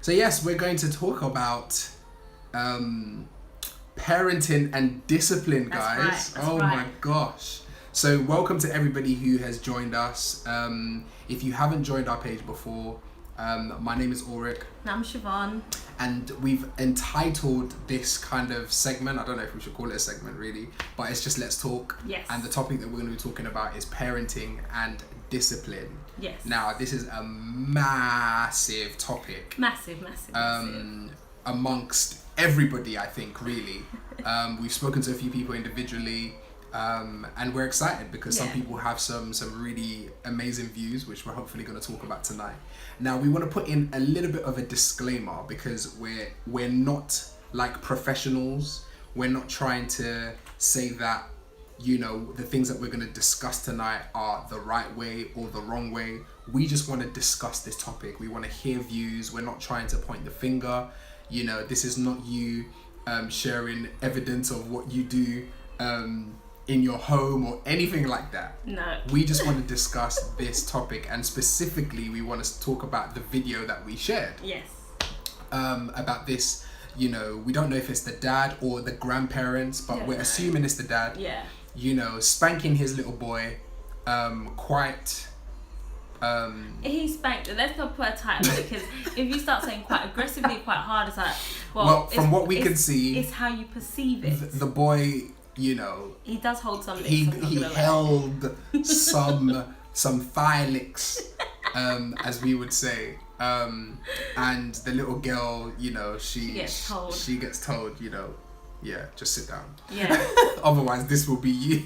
So yes, we're going to talk about parenting and discipline, guys. That's right. My gosh. So welcome to everybody who has joined us. If you haven't joined our page before, my name is Ulrich. And I'm Siobhan. And we've entitled this kind of segment, I don't know if we should call it a segment really, but it's just Let's Talk. Yes. And the topic that we're going to be talking about is parenting and discipline. Yes. Now, this is a massive topic. Massive. Amongst everybody, I think, really. We've spoken to a few people individually, and we're excited because some people have some really amazing views, which we're hopefully going to talk about tonight. Now, we want to put in a little bit of a disclaimer because we're not like professionals. We're not trying to say that, you know, the things that we're going to discuss tonight are the right way or the wrong way. We just want to discuss this topic. We want to hear views. We're not trying to point the finger. You know, this is not you sharing evidence of what you do in your home or anything like that. No. We just want to discuss this topic, and specifically we want to talk about the video that we shared. Yes. About this, you know, we don't know if it's the dad or the grandparents, but we're assuming it's the dad. Yeah. You know, spanking his little boy quite... He spanked. Let's not put a title because if you start saying quite aggressively, quite hard, it's like, well from what we can see, it's how you perceive it. The boy, you know, he does hold something. He held some thigh licks, as we would say, and the little girl, you know, she gets told, you know, yeah, just sit down. Yeah. Otherwise, this will be you.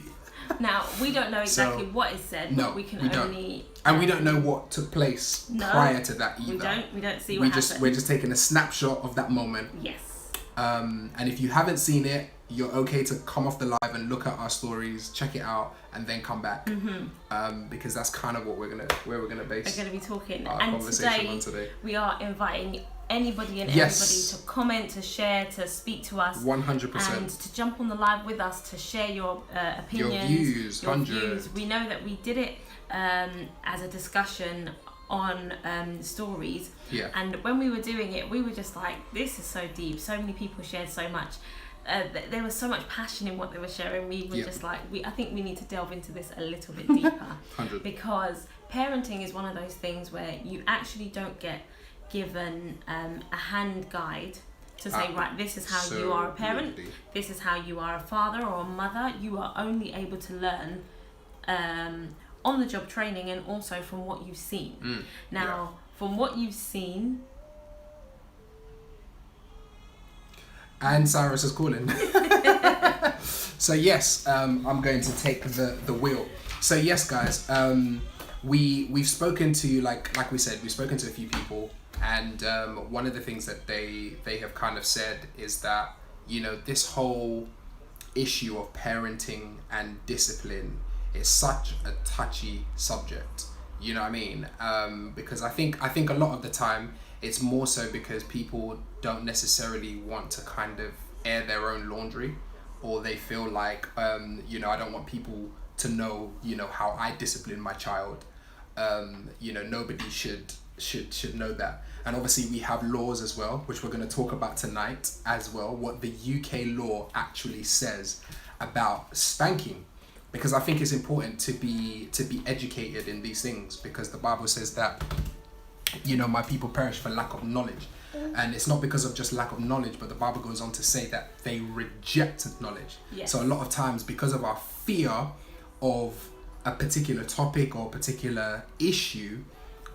Now, we don't know exactly what is said, but we only... And we don't know what took place prior to that either. We don't see what happened. We're just taking a snapshot of that moment. Yes. And if you haven't seen it, you're okay to come off the live and look at our stories, check it out, and then come back. Mm-hmm. Because that's kind of what we're gonna base. We're gonna be talking. Our conversation on today. We are inviting anybody and everybody to comment, to share, to speak to us. 100%. And to jump on the live with us to share your opinions, your views. We know that we did it as a discussion on stories. Yeah. And when we were doing it, we were just like, this is so deep. So many people shared so much. There was so much passion in what they were sharing. We were just like, I think we need to delve into this a little bit deeper. 100. Because parenting is one of those things where you actually don't get given a hand guide to say, right, this is how you are a parent, this is how you are a father or a mother. You are only able to learn on the job training and also from what you've seen. From what you've seen... And Cyrus is calling. So yes, I'm going to take the wheel. So yes, guys, we've spoken to, like we said, we've spoken to a few people, and one of the things that they have kind of said is that, you know, this whole issue of parenting and discipline is such a touchy subject. You know what I mean? Because I think a lot of the time it's more so because people don't necessarily want to kind of air their own laundry, or they feel like, you know, I don't want people to know, you know, how I discipline my child. You know, nobody should know that. And obviously we have laws as well, which we're going to talk about tonight as well, what the UK law actually says about spanking. Because I think it's important to be educated in these things, because the Bible says that, you know, my people perish for lack of knowledge. And it's not because of just lack of knowledge, but the Bible goes on to say that they reject knowledge. Yes. So a lot of times, because of our fear of a particular topic or a particular issue,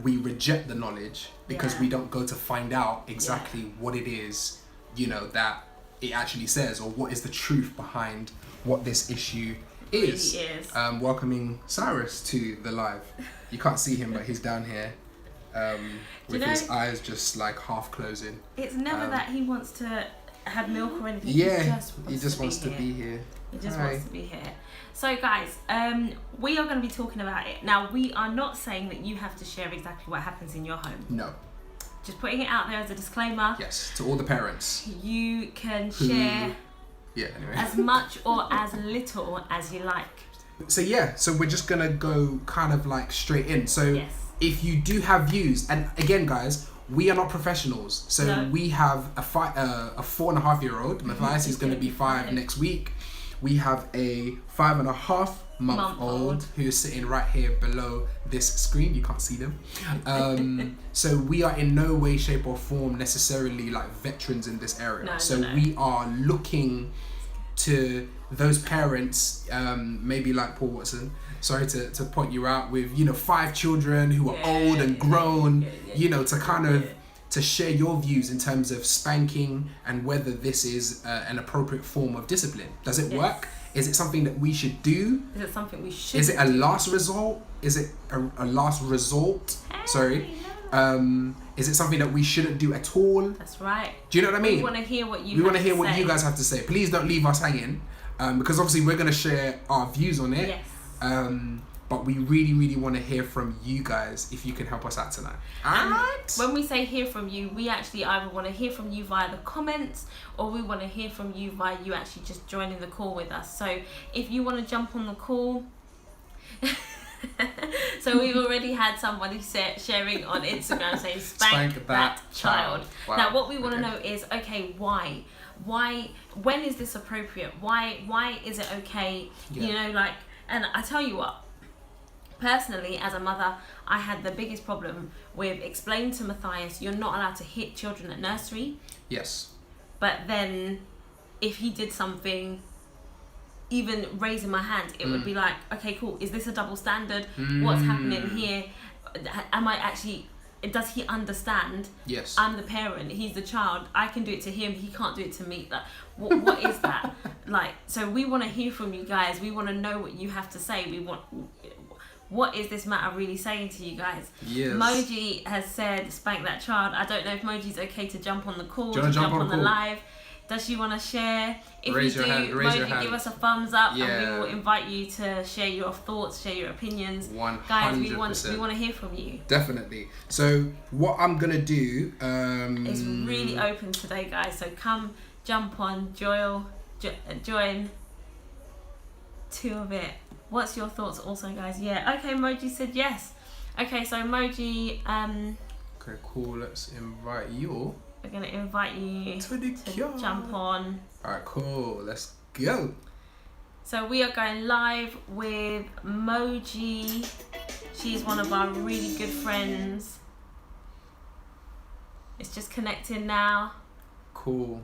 we reject the knowledge because we don't go to find out exactly what it is, you know, that it actually says, or what is the truth behind what this issue is. Really is. Welcoming Cyrus to the live. You can't see him, but he's down here. With his eyes just like half closing. It's never that he wants to have milk or anything. Yeah, he just wants to be here. He just wants to be here. So guys, we are going to be talking about it. Now, we are not saying that you have to share exactly what happens in your home. No. Just putting it out there as a disclaimer. Yes, to all the parents. You can share as much or as little as you like. So we're just going to go kind of like straight in. So if you do have views, and again guys, we are not professionals. So No. we have a 4.5-year-old. Matthias is going to be 5 next week. We have a 5.5-month-old who is sitting right here below this screen. You can't see them. So we are in no way, shape or form necessarily like veterans in this area. No. We are looking to those parents, maybe like Paul Watson, sorry to point you out, with 5 children who are old and grown, to kind of to share your views in terms of spanking and whether this is an appropriate form of discipline. Does it work? Is it something that we should do? Is it something we should? Is it a last resort? Is it a last resort? Sorry. Is it something that we shouldn't do at all? That's right. Do you know what I mean? We want to hear what you. We want to hear what you guys have to say. Please don't leave us hanging, because obviously we're going to share our views on it. Yes. But we really, really want to hear from you guys if you can help us out tonight. Alright. When we say hear from you, we actually either want to hear from you via the comments, or we want to hear from you via you actually just joining the call with us. So if you want to jump on the call. So we've already had somebody sharing on Instagram saying spank that child. Wow. Now what we want to know is, okay, why, when is this appropriate? Why is it okay? And I tell you what, personally, as a mother, I had the biggest problem with explaining to Matthias, you're not allowed to hit children at nursery. Yes. But then if he did something, even raising my hand, it would be like, okay, cool, is this a double standard? What's happening here? Does he understand? Yes. I'm the parent, he's the child, I can do it to him, he can't do it to me. Like, what is that? So we want to hear from you guys. We want to know what you have to say. What is this matter really saying to you guys? Yes. Moji has said spank that child. I don't know if Moji's okay to jump on the call, to jump on the live. Does she want to share? If raise you your do, hand, raise your Moji, hand. give us a thumbs up, Yeah. and we will invite you to share your thoughts, share your opinions. 100%. Guys, we want to hear from you. Definitely. So what I'm gonna do It's really open today, guys. So come jump on, join 2 of it. What's your thoughts also, guys? Yeah. Okay, Moji said yes. Okay, so Moji, okay, cool. Let's invite you. we're gonna invite you to jump on. Alright, cool. Let's go. So we are going live with Moji. She's one of our really good friends. It's just connecting now. Cool.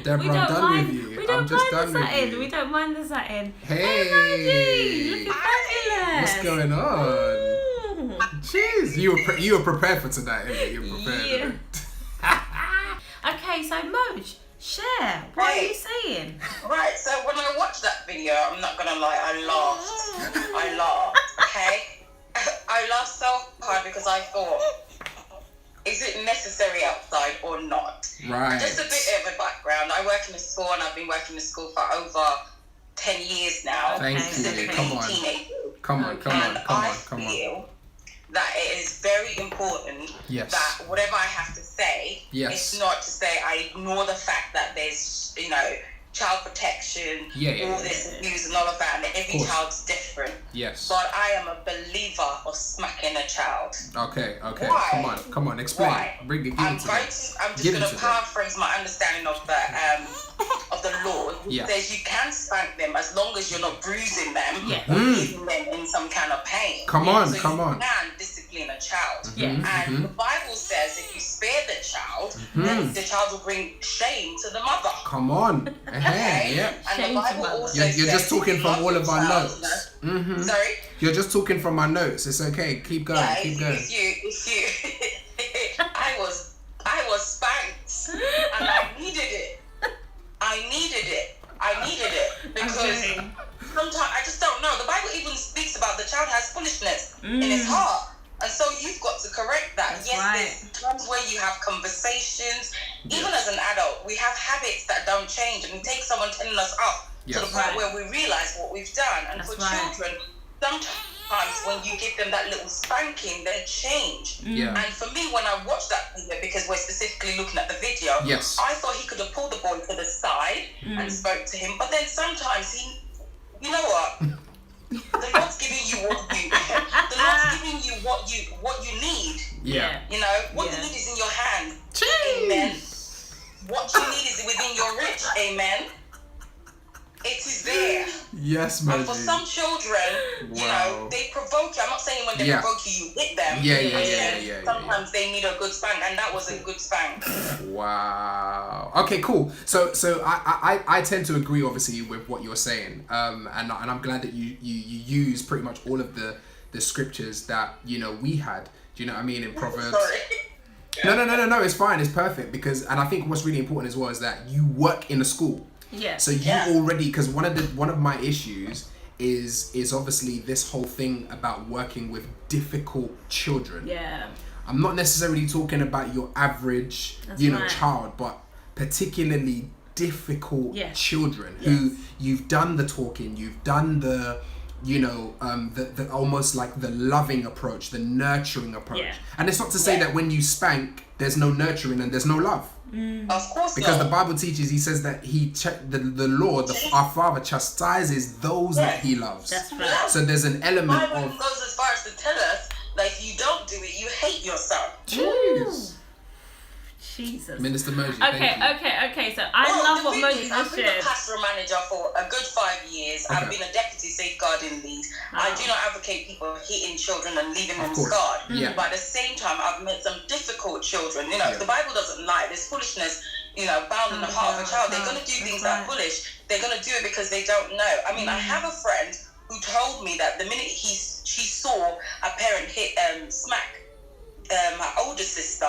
Deborah, I'm done with you. I'm just done with you. We don't mind the satin. Hey, Moji, looking fabulous. What's going on? Jeez, you were prepared for tonight, innit? You were prepared. Yeah. Okay, so Moj, share. What are you saying? Right, so when I watched that video, I'm not gonna lie, I laughed, okay? I laughed so hard because I thought, is it necessary outside or not? Right. Just a bit of a background. I work in a school and I've been working in a school for over 10 years now. Thank you. Specifically Come on. teenagers. Come on. I feel that it is very important that whatever I have to say, it's not to say I ignore the fact that there's, child protection, all this abuse and all of that, and every child's different. Yes. But I am a believer of smacking a child. Okay. Why? Come on. Explain. Why? I'm just going to paraphrase my understanding of the law. It says you can spank them as long as you're not bruising them or leaving them in some kind of pain. Come on. You can discipline a child. And the Bible says if you spare the child, then the child will bring shame to the mother. Come on. Okay. Yeah. And the Bible also you're says just talking from all of our notes. Sorry? You're just talking from my notes. It's okay. Keep going. Keep going. If you I was spanked and I needed it. Because sometimes I just don't know. The Bible even speaks about the child has foolishness in his heart. And so you've got to correct that. There's times where you have conversations. Even as an adult, we have habits that don't change, and it takes someone telling us up to the point where we realize what we've done. And for children, sometimes when you give them that little spanking, they change. And for me, when I watched that video, because we're specifically looking at the video, I thought he could have pulled the boy to the side and spoke to him. But then sometimes you know what? The Lord's giving you the Lord's giving you what you need. Yeah. You know, what you need is in your hand. Jeez. Amen. What you need is within your reach. Amen. It is there. Yes, man. And for some children, you know, they provoke you. I'm not saying when they provoke you, you hit them. Yeah. Sometimes they need a good spank, and that was a good spank. Wow. Okay, cool. So I tend to agree, obviously, with what you're saying. And I'm glad that you use pretty much all of the scriptures that, you know, we had. Do you know what I mean? In Proverbs. Sorry. No. It's fine. It's perfect and I think what's really important as well is that you work in a school. Yeah. So you already, because one of my issues is obviously this whole thing about working with difficult children. Yeah. I'm not necessarily talking about your average, child, but particularly difficult children who you've done the talking, you've done the, you know, the almost like the loving approach, the nurturing approach. Yeah. And it's not to say that when you spank, there's no nurturing and there's no love. Of course because not. the Bible teaches, he says that the Lord, our Father, chastises those that he loves. That's right. So there's an element The Bible of... goes as far as to tell us that if you don't do it, you hate yourself. Jeez. Jesus. Minister Moji, Okay. So I love what Moji just I've been shared. a pastoral manager for a good 5 years. Okay. I've been a deputy safeguarding lead. I do not advocate people hitting children and leaving them course. scarred. Yeah. But at the same time, I've met some difficult children. You know, the Bible doesn't lie. There's foolishness, you know, bound in the heart of a child. They're going to do things that are foolish. They're going to do it because they don't know. I mean, I have a friend who told me that the minute she saw a parent smack her older sister,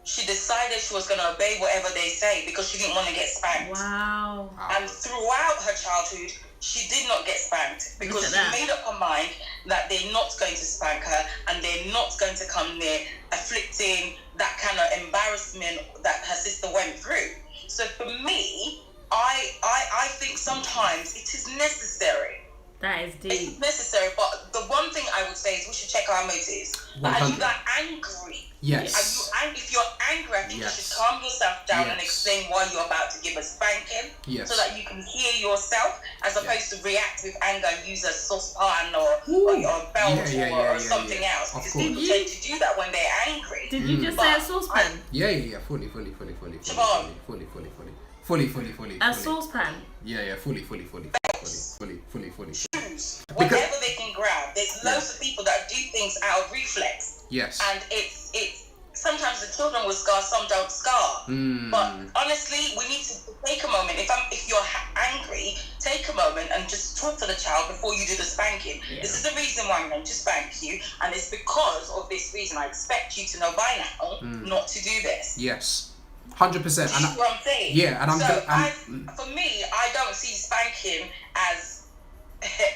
she decided she was going to obey whatever they say because she didn't want to get spanked. Wow. And throughout her childhood, she did not get spanked because she made up her mind that they're not going to spank her and they're not going to come near afflicting that kind of embarrassment that her sister went through. So for me, I think sometimes it is necessary. That is deep. It's necessary, but the one thing I would say is we should check our motives. Are you that angry? Yes. If you're angry, I think you should calm yourself down and explain why you're about to give a spanking, so that you can hear yourself, as opposed to react with anger and use a saucepan or a belt or something else. Because people tend to do that when they're angry. Did you just say a saucepan? Fully. A saucepan? Yeah, fully. Shoes, whatever they can grab. There's loads of people that do things out of reflex. Yes. And it's sometimes the children will scar, some don't scar. But honestly, we need to take a moment. If you're angry, take a moment and just talk to the child before you do the spanking. Yeah. This is the reason why I'm going to spank you, and it's because of this reason. I expect you to know by now not to do this. Yes. 100%. You see what I'm saying? Yeah, and for me, I don't see spanking as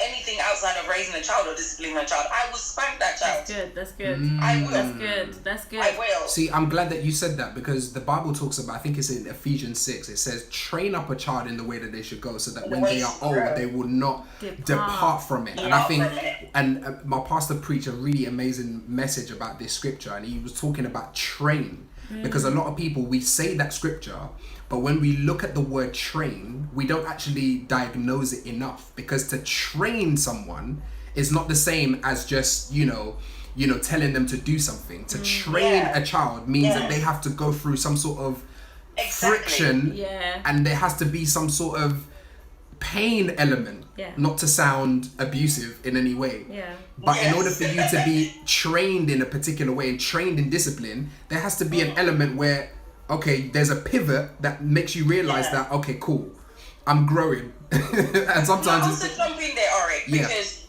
anything outside of raising a child or disciplining a child. I will spank that child. That's good. I will. That's good. I will. See, I'm glad that you said that because the Bible talks about, I think it's in Ephesians 6, it says, train up a child in the way that they should go so that when they are old, they will not depart from it. And I think, and my pastor preached a really amazing message about this scripture, and he was talking about train. Because a lot of people, we say that scripture, but when we look at the word train, we don't actually diagnose it enough. Because to train someone is not the same as just, you know, telling them to do something. To train a child means that they have to go through some sort of friction, and there has to be some sort of pain element, not to sound abusive in any way. But in order for you to be trained in a particular way and trained in discipline, there has to be an element where, okay, there's a pivot that makes you realize that, okay, cool, I'm growing. And sometimes also jump in there, Auric, because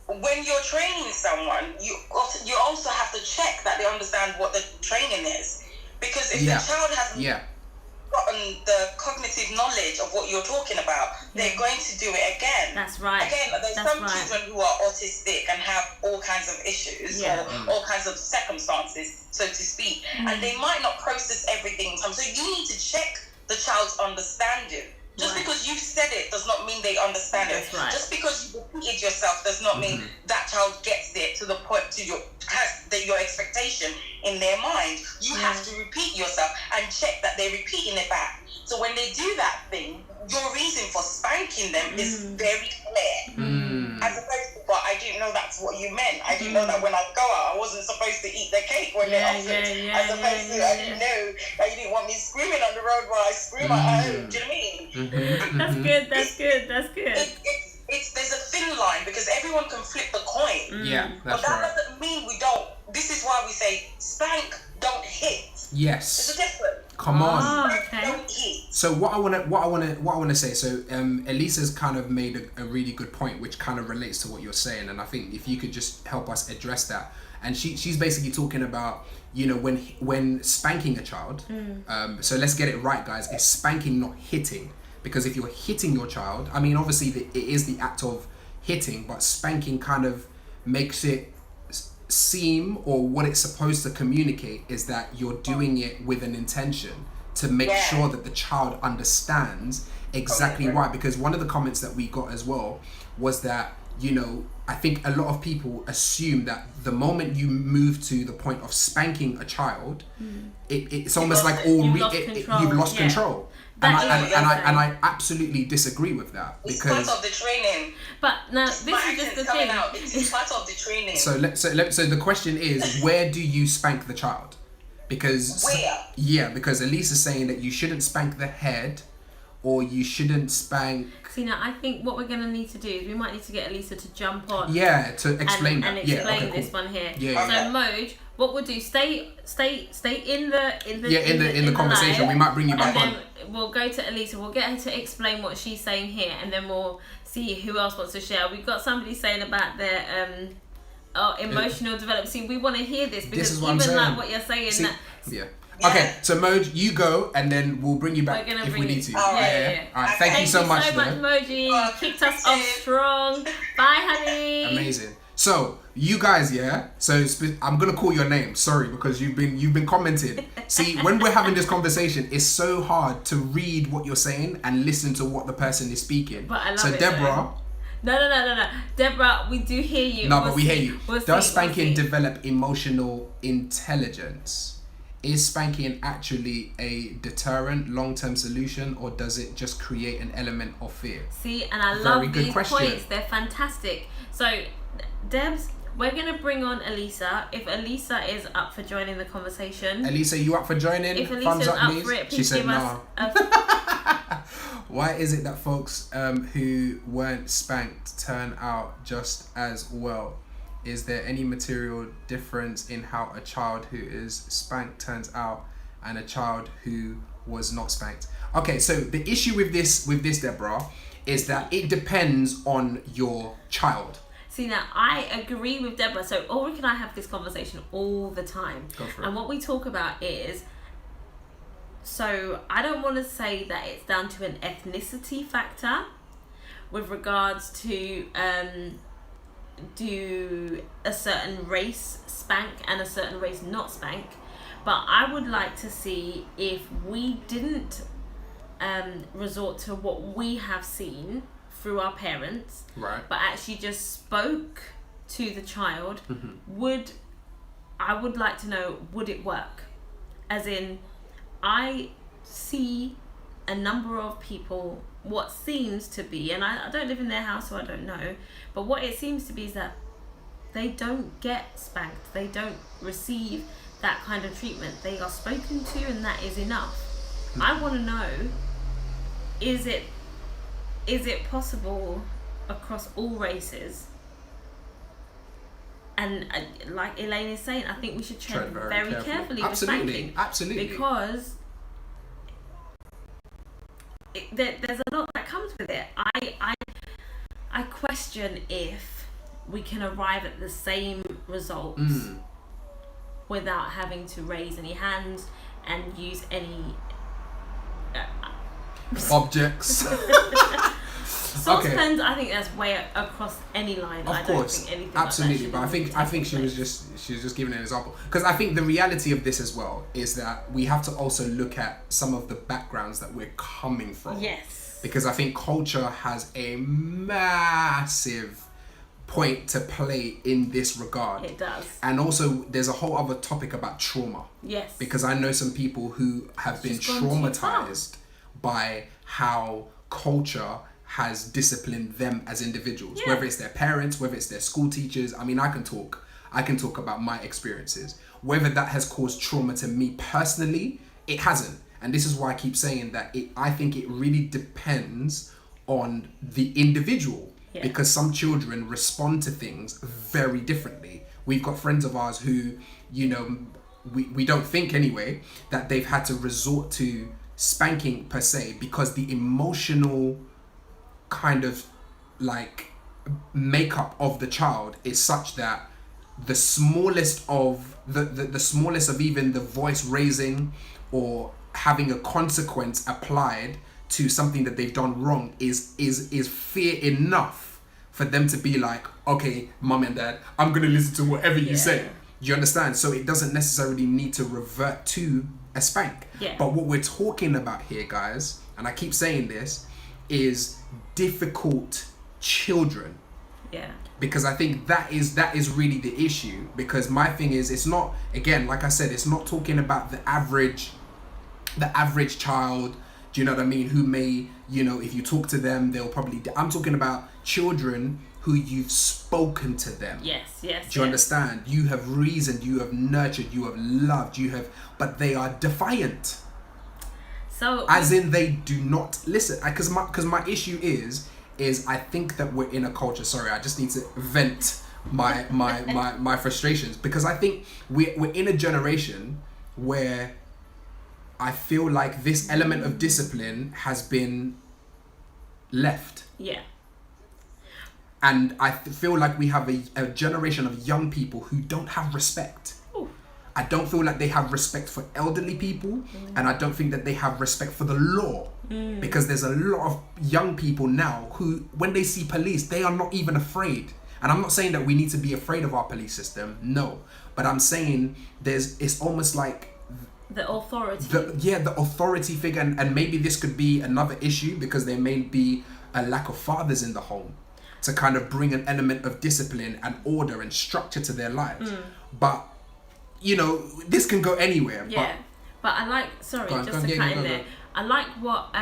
when you're training someone, you also have to check that they understand what the training is. Because if the child hasn't gotten the cognitive knowledge of what you're talking about, they're going to do it again. That's right. Again, there's some children who are autistic and have all kinds of issues or all kinds of circumstances, so to speak, and they might not process everything in time. So you need to check the child's understanding. Just because you've said it does not mean they understand it. Right. Just because you repeated yourself does not mean that child gets there to the point has your expectation in their mind. You have to repeat yourself and check that they're repeating it back. So when they do that thing, your reason for spanking them is very clear. As opposed to, but I didn't know that's what you meant. I didn't know that when I go out, I wasn't supposed to eat the cake when they offered. As opposed to, I didn't know that you didn't want me screaming on the road while I scream at home. Do you know what I mean? That's good. There's a thin line because everyone can flip the coin. Yeah, that's but that right. doesn't mean we don't. This is why we say spank, don't hit. Yes. There's a difference. Come on. Oh, okay. Don't hit. So what I wanna say. So Elisa's kind of made a really good point, which kind of relates to what you're saying, and I think if you could just help us address that. And she's basically talking about, you know, when spanking a child. So let's get it right, guys. It's spanking, not hitting. Because if you're hitting your child, I mean, obviously it is the act of hitting, but spanking kind of makes it seem, or what it's supposed to communicate is that you're doing it with an intention to make sure that the child understands exactly why. Because one of the comments that we got as well was that, you know, I think a lot of people assume that the moment you move to the point of spanking a child, it's almost like you've lost control. And I absolutely disagree with that, because it's part of the training. But now this is just the thing. It's part of the training. So the question is, where do you spank the child? Because because Elise is saying that you shouldn't spank the head, or you shouldn't spank. See, now I think what we're going to need to do is we might need to get Elisa to jump on. Yeah, to explain and that. explain this one here. So Moj, what we'll do? Stay in the conversation. live, We might bring you back and on. then we'll go to Elisa. We'll get her to explain what she's saying here, and then we'll see who else wants to share. We've got somebody saying about their emotional development. See, we want to hear this, because is what I'm even saying. like what you're saying. Okay, so Moj, you go, and then we'll bring you back if we need to. All right. Thank you so much, Moji. Kicked us off strong. Bye, honey. Amazing. So you guys, So I'm gonna call your name. Sorry, because you've been commenting. See, when we're having this conversation, it's so hard to read what you're saying and listen to what the person is speaking. But I love so it, Deborah. No. Deborah, we do hear you. No, but we hear you. Does spanking see. develop emotional intelligence? Is spanking actually a deterrent, long-term solution, or does it just create an element of fear? See, and I love these points. They're fantastic. So, Debs, we're going to bring on Elisa. If Elisa is up for joining the conversation. Elisa, you up for joining? If Elisa's up for it, please give us Why is it that folks who weren't spanked turn out just as well? Is there any material difference in how a child who is spanked turns out and a child who was not spanked? Okay, so the issue with this, Deborah, is that it depends on your child. See, now I agree with Deborah. So Ulrich and I have this conversation all the time. Go for it. And what we talk about is, so I don't want to say that it's down to an ethnicity factor with regards to do a certain race spank and a certain race not spank, but I would like to see if we didn't resort to what we have seen through our parents, right, but actually just spoke to the child. I would like to know, would it work? As in, I see a number of people, what seems to be, and I don't live in their house, so I don't know, but what it seems to be is that they don't get spanked. They don't receive that kind of treatment. They are spoken to, and that is enough. I want to know, is it possible across all races? And like Elaine is saying, I think we should tread very carefully with spanking. Absolutely. Because there's a lot that comes with it. I question if we can arrive at the same results without having to raise any hands and use any objects. Saucepans, I think that's way across any line. Of course, don't think anything absolutely. Like that but I think she was just giving an example, because I think the reality of this as well is that we have to also look at some of the backgrounds that we're coming from. Yes. Because I think culture has a massive point to play in this regard. It does. And also, there's a whole other topic about trauma. Yes. Because I know some people who have been traumatized by how culture has disciplined them as individuals, whether it's their parents, whether it's their school teachers. I mean, I can talk about my experiences. Whether that has caused trauma to me personally, it hasn't. And this is why I keep saying that I think it really depends on the individual, because some children respond to things very differently. We've got friends of ours who, you know, we don't think anyway that they've had to resort to spanking per se, because the emotional kind of like makeup of the child is such that the smallest of the smallest of even the voice raising or having a consequence applied to something that they've done wrong is fear enough for them to be like, okay, mom and dad, I'm gonna listen to whatever you say. Do you understand? So it doesn't necessarily need to revert to a spank. But what we're talking about here, guys, and I keep saying this, is difficult children. Because I think that is really the issue. Because my thing is, it's not, again, like I said, it's not talking about the average child, do you know what I mean, who may, you know, if you talk to them, they'll probably, I'm talking about children who you've spoken to them. Do you understand? You have reasoned, you have nurtured, you have loved, but they are defiant. So as in they do not listen. Because my issue is I think that we're in a culture, sorry, I just need to vent my frustrations, because I think we're in a generation where I feel like this element of discipline has been left. And I feel like we have a generation of young people who don't have respect. I don't feel like they have respect for elderly people, and I don't think that they have respect for the law. Because there's a lot of young people now who, when they see police, they are not even afraid. And I'm not saying that we need to be afraid of our police system, no. But I'm saying it's almost like the authority. The authority figure, and maybe this could be another issue because there may be a lack of fathers in the home to kind of bring an element of discipline and order and structure to their lives. But, you know, this can go anywhere. But I like, sorry, just to cut in there. I like what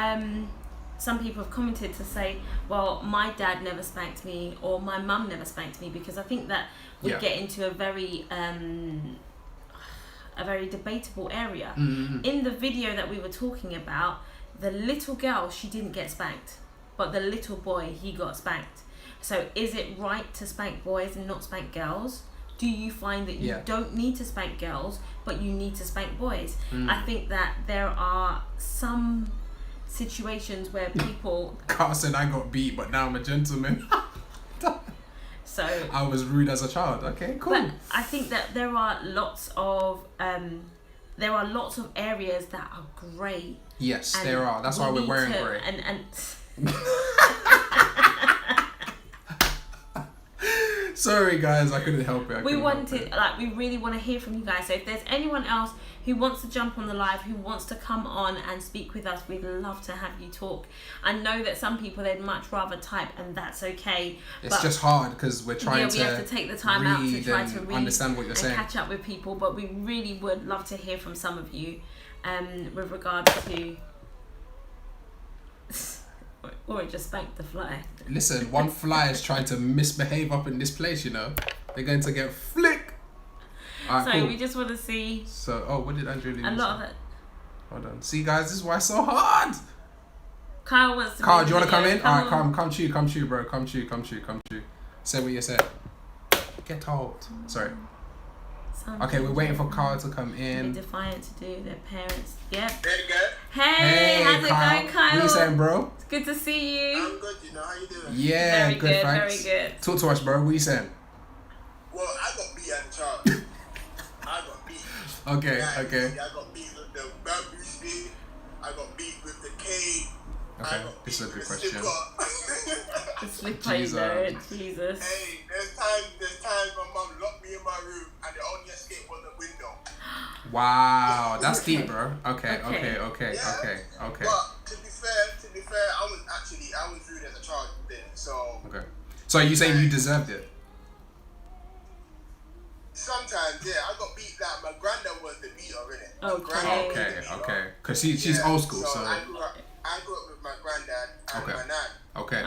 some people have commented to say, well, my dad never spanked me or my mum never spanked me, because I think that we get into a very debatable area. In the video that we were talking about, the little girl, she didn't get spanked, but the little boy, he got spanked. So is it right to spank boys and not spank girls? Do you find that you don't need to spank girls, but you need to spank boys? I think that there are some situations where people... Carl said I got beat, but now I'm a gentleman. So I was rude as a child. Okay, cool. But I think that there are lots of areas that are grey. Yes, there are. That's why we're wearing grey. And sorry guys, I couldn't help it. We really want to hear from you guys. So if there's anyone else who wants to jump on the live, who wants to come on and speak with us, we'd love to have you talk. I know that some people, they'd much rather type, and that's okay. It's just hard because we're trying to... we have to take the time out to try to read understand what you're saying. Catch up with people, but we really would love to hear from some of you with regards to... Or just spank the fly. Listen, one fly is trying to misbehave up in this place, you know. They're going to get flick. All right, so cool. we just want to see... So, what did Andrew leave? A lot of it. Hold on. See, guys, this is why it's so hard. Kyle wants to... Kyle, do you want to come in? All right, come to you, bro. Come to you. Say what you said. Get out. Sorry. Okay, we're waiting for Kyle to come in. They're defiant to do their parents. Yep. There you go. Hey, how's it going, Kyle? What you saying, bro? It's good to see you. I'm good, you know. How you doing? Yeah, very good, thanks. Very good. Talk to us, bro. What you saying? Well, I got beat at the child. I got beat. Okay. I got beat with the bamboo stick. I got beat with the cane. Okay, this is a good question. The slipper, Jesus. Hey, there's times my mum locked me in my room and the only escape was the window. Wow, that's deep, bro. Okay. But to be fair, I was rude as a child then, so. Okay. So are you saying you deserved it? Sometimes, yeah. I got beat that. My granddad was the beater, innit? Okay. Because she's old school, so. I grew up with my granddad and my nan. Okay.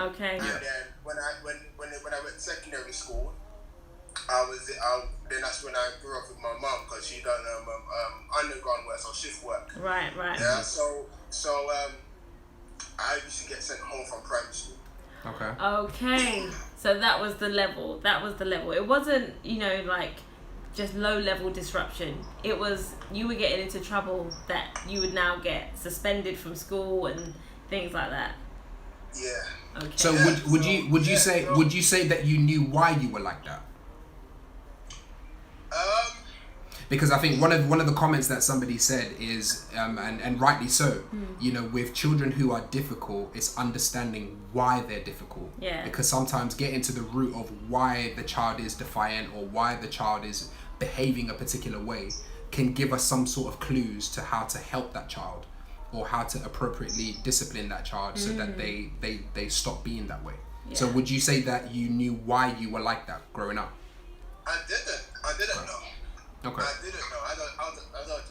primary school, then that's when I grew up with my mum because she done underground work, so shift work. Right. Yeah. So I used to get sent home from primary school. Okay. So that was the level. It wasn't, like just low level disruption. It was you were getting into trouble that you would now get suspended from school and things like that. Yeah. Okay. So would you say that you knew why you were like that? Because I think one of the comments that somebody said is, and rightly so, with children who are difficult, it's understanding why they're difficult. Yeah. Because sometimes getting to the root of why the child is defiant or why the child is behaving a particular way can give us some sort of clues to how to help that child or how to appropriately discipline that child so that they stop being that way. Yeah. So would you say that you knew why you were like that growing up? I didn't know. Okay. I didn't know.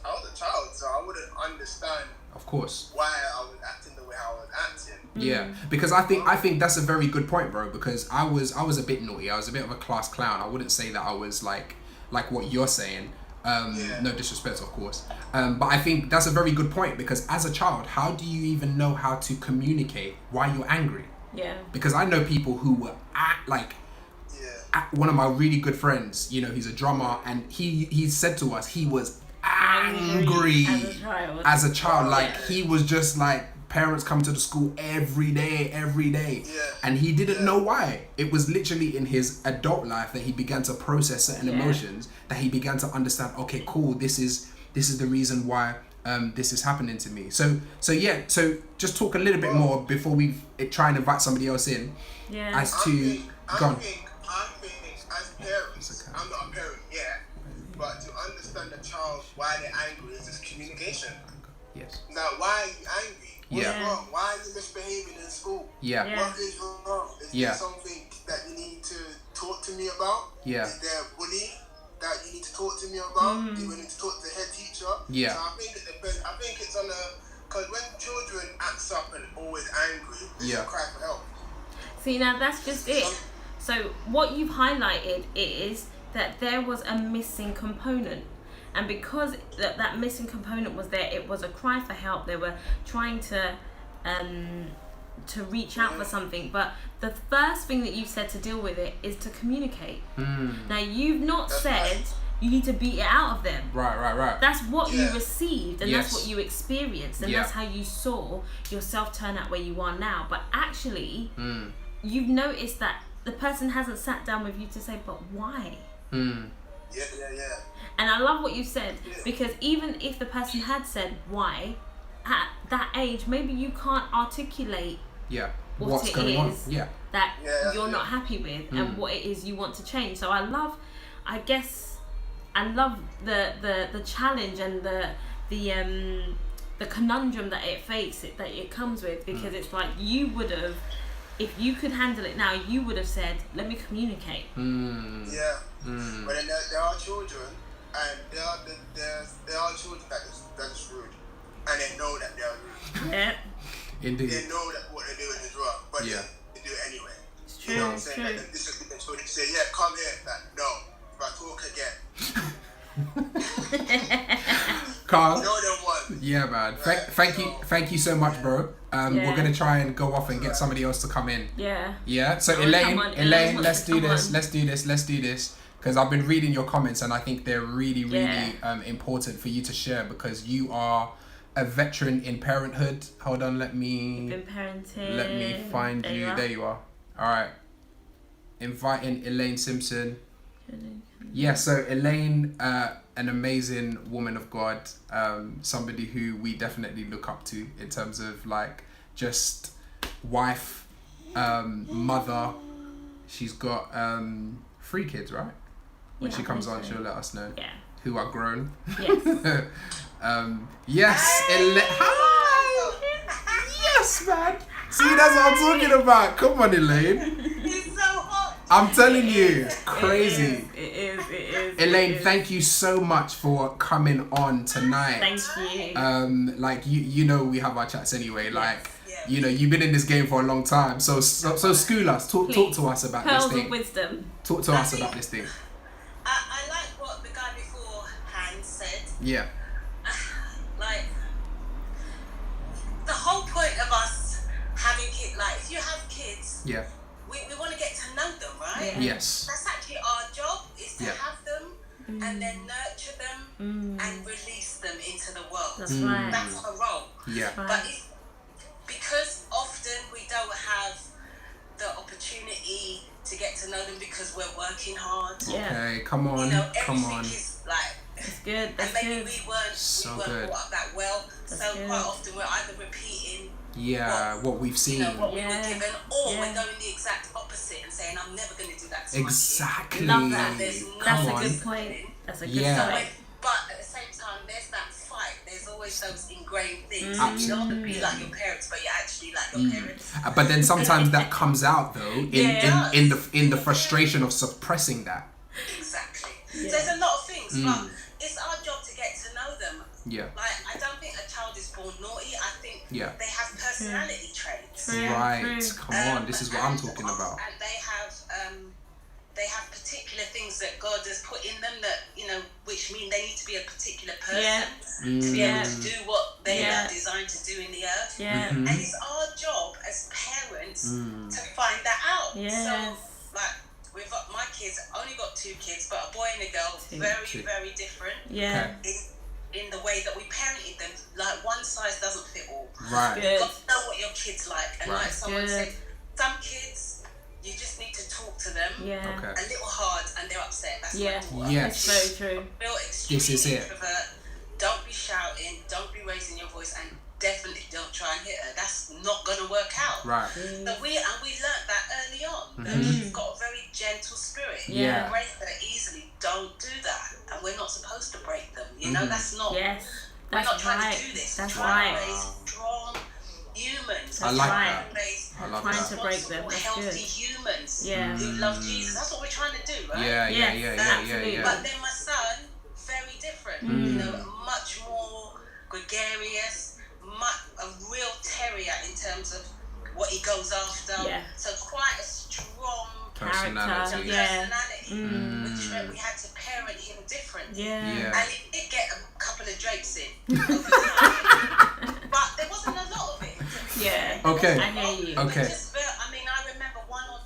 I was a child, so I wouldn't understand. Of course. Why I was acting the way I was acting. Yeah, because I think that's a very good point, bro. Because I was a bit naughty. I was a bit of a class clown. I wouldn't say that I was like what you're saying. No disrespect, of course. But I think that's a very good point because as a child, how do you even know how to communicate why you're angry? Yeah. Because I know people who were one of my really good friends, he's a drummer, and he said to us he was angry as a child. Like he was just like, parents come to the school every day, and he didn't know why. It was literally in his adult life that he began to process certain emotions, that he began to understand, okay, cool, this is the reason why this is happening to me. So just talk a little bit more before we try and invite somebody else in. Yeah. I think as parents, I'm not a parent yet, but to understand the child why they're angry is just communication. Yes. Now, why are you angry? What's Yeah. wrong? Why are you misbehaving in school? Yeah. What is wrong? Is there something that you need to talk to me about? Yeah. Is there a bully that you need to talk to me about? Do you need to talk to the head teacher? Yeah. So I think it depends. I think it's on because when children act up and always angry, they should cry for help. See, now that's just it. So what you've highlighted is that there was a missing component. And because that missing component was there, it was a cry for help. They were trying to reach out for something. But the first thing that you said to deal with it is to communicate. Now, you've not said you need to beat it out of them. Right. That's what you received, and that's what you experienced, and that's how you saw yourself turn out where you are now. But actually, you've noticed that the person hasn't sat down with you to say, but why? Yeah. And I love what you said, because even if the person had said why, at that age, maybe you can't articulate what's going on that you're not happy with and what it is you want to change. So I love the challenge and the conundrum that it comes with, because it's like you would have, if you could handle it now, you would have said, let me communicate. But then there are children, and there are children that is rude, and they know that they are rude. Yeah. Indeed. They know that what they're doing is wrong, but they do it anyway. It's true. You know what I'm saying? Like, this is the children say, yeah, come here. Like, no, if I talk again. Carl. No, they want. Yeah, man. Thank you so much, bro. We're gonna try and go off and get somebody else to come in. Yeah. So Elaine, let's do this. Because I've been reading your comments and I think they're really important for you to share, because you are a veteran in parenthood. Hold on, let me find you. There you are. All right. Inviting Elaine Simpson. Yeah, so Elaine, an amazing woman of God, somebody who we definitely look up to in terms of like just wife, mother. She's got 3 kids, right? When she comes on, she'll let us know who are grown. Yes. Hi. Yes, man. See, that's what I'm talking about. Come on, Elaine. It's so hot. I'm telling you, crazy. It is. Elaine, thank you so much for coming on tonight. Thank you. Like you know we have our chats anyway. Like you know, you've been in this game for a long time. So school us. Talk to us about Pearls this thing. of wisdom. Talk to us about this thing. I like what the guy beforehand said. Yeah. Like, the whole point of us having kids, like, if you have kids, Yeah. we want to get to know them, right? Yeah. Yes. That's actually our job, is to Yeah. have them and then nurture them and release them into the world. That's right. That's our role. Yeah. Right. But because often we don't have the opportunity to get to know them because we're working hard. Yeah. Okay. Come on. You know, Come everything on. is like, That's good. and That's maybe good. we weren't good. brought up that well. That's so good. quite often we're either repeating Yeah. What we've seen. you know, what we were Yeah. given, or Yeah. we're going the exact opposite and saying, I'm never going to do that to Exactly. Love that. There's Come That's on. a good point. That's a good Yeah. my point. kid. But at the same time, there's that fight. There's always those ingrained things. Mm. You don't want to be like your parents, but you're actually like your parents. But then sometimes that comes out though Yeah. in the frustration of suppressing that. Exactly. Yeah. So there's a lot of things, but it's our job to get to know them. Yeah. Like, I don't think a child is born naughty. I think Yeah. they have personality traits. True. Right. True. Come on. This is what I'm talking about. And they have particular things that God has put in them that, you know, which mean they need to be a particular person Yeah. to be able to do what they Yeah. are designed to do in the earth. Yeah. Mhm. And it's our job as parents to find that out. Yes. So, like, with my kids, I only got 2 kids, but a boy and a girl, very, Two. very different Yeah. in the way that we parented them. Like, one size doesn't fit all. Right. Good. You've got to know what your kid's like. And Right. like someone Good. said, some kids, you just need to talk to them Yeah. Okay. a little hard and they're upset. That's Yeah. my daughter. Yes. It's very true. Feel This is extremely it. introvert. Don't be shouting. Don't be raising your voice, and definitely don't try and hit her. That's not gonna work out. Right. So we learnt that early on. That Mhm. she's got a very gentle spirit. Yeah. You break her easily. Don't do that, and we're not supposed to break them. You know, that's not. Yes. We're not That's trying right. to do this. That's we're trying right. to raise strong humans. I We're like trying that. to raise I love Trying that. to break them. responsible, That's healthy good. humans Yeah. who love Jesus. That's what we're trying to do, right? Yeah. Yeah. Yes, Yeah. Yeah. absolutely. Yeah. But then my son, very different. You know, much more gregarious, a real terrier in terms of what he goes after. Yeah. So quite a strong Personality. Yeah. personality, which meant we had to parent him differently. Yeah. Yeah. And it did get a couple of drapes in over time. But there wasn't a lot of it. Yeah. Okay. I hear you. Okay. I mean, I remember 1 or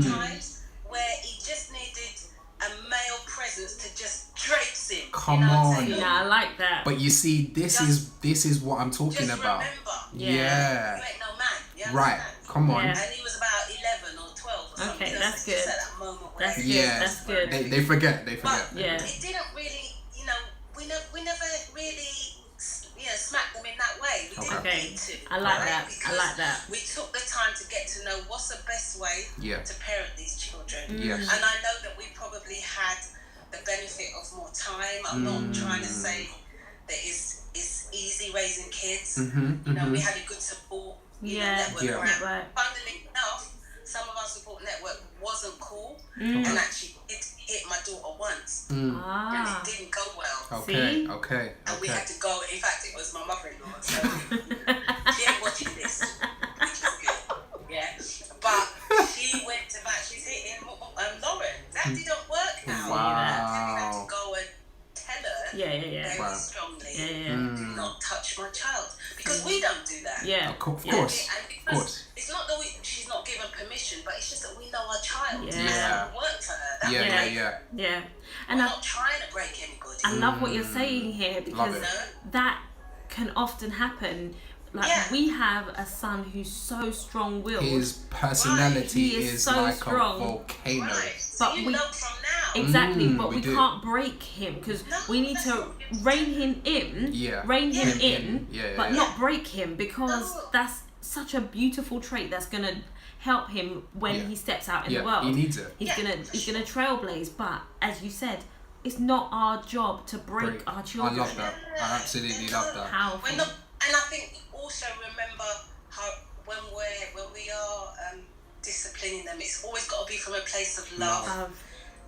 2 times where he just needed a male presence to just drapes him. Come you know what I'm on. saying? No, I like that. But you see, this is what I'm talking Just about. remember, Yeah. Yeah. you ain't no man. You Right. understand? Come on. Yeah. And he was about 11 or 12 or something. Okay, So that's it's just good. at that moment where That's good. Yeah. That's good. They forget. They But forget. Yeah. it didn't really, you know, we never really, you know, smacked them in that way. We didn't Okay. need to. I like right? that. I Because like that. we took the time to get to know what's the best way Yeah. to parent these children. Yes. And I know that we probably had the benefit of more time. I'm not trying to say that it's easy raising kids. You know, we had a good support Yeah. network Yeah. around. Right. Funnily enough, some of our support network wasn't cool, Mm. and actually it hit my daughter once, Ah. and it didn't go well. Okay. See? Okay. And we Okay. had to go. In fact, it was my mother-in-law, so she ain't watching this, which is good. Yeah, but she went to back. She's hitting Lauren. That didn't work now. Wow. I had to go and tell her Yeah. Yeah. very Wow. strongly, Yeah. Yeah. do not touch my child, because we don't do that. Yeah. Of course. Yeah. And because course. it's not that she's not given permission, but it's just that we know our child. Yeah. It hasn't worked for her. That Yeah. way. Yeah. Yeah. Yeah. We're And I not trying to break anybody. I love what you're saying here because it. that can often happen. Like Yeah. we have a son who's so strong-willed. His personality He is is so like strong. a volcano. Right. So But you we- know from now. Exactly, Mm, but we we do. can't break him because No, we need that's to what you're rein saying. him in, Yeah. rein him Him in. in, Yeah, yeah, but yeah. not break him because No. that's such a beautiful trait that's gonna help him when Yeah. he steps out in Yeah, the world. he needs it. He's Yeah, gonna for he's sure. gonna trailblaze, but as you said, it's not our job to break Great. our I children. love that. I absolutely love that. Powerful. We're not, and I think also remember how when we are disciplining them, it's always got to be from a place of love, Love.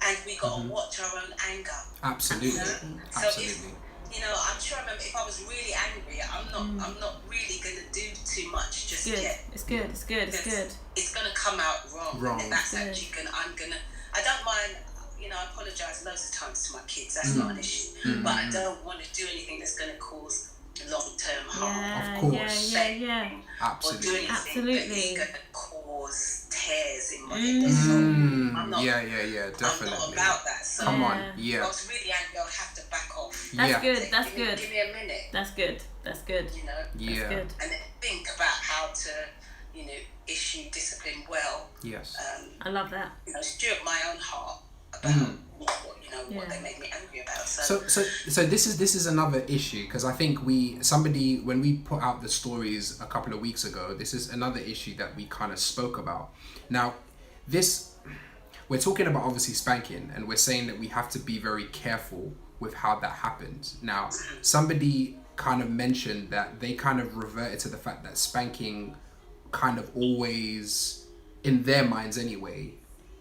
and we got to watch our own anger. Absolutely. So if Absolutely. you know, I'm sure I remember if I was really angry, I'm not really gonna do too much just yet. It's good. It's gonna come out wrong. And that's actually I don't mind, you know, I apologise loads of times to my kids, that's not an issue. But I don't want to do anything that's gonna cause long-term harm. Of course. Yeah. Absolutely. Or do anything that is gonna cause tears in my head. I'm not, definitely. I'm not about that. So come on, if I was really angry, I'll have to back off. That's good. Give me a minute. That's good. You know. That's good. And then think about how to, you know, issue discipline well. Yes. I love that. You know, steer up my own heart about what they make me angry about. So this is another issue, because I think when we put out the stories a couple of weeks ago, this is another issue that we kind of spoke about. Now, we're talking about obviously spanking, and we're saying that we have to be very careful with how that happens. Now, somebody kind of mentioned that they kind of reverted to the fact that spanking kind of always, in their minds anyway,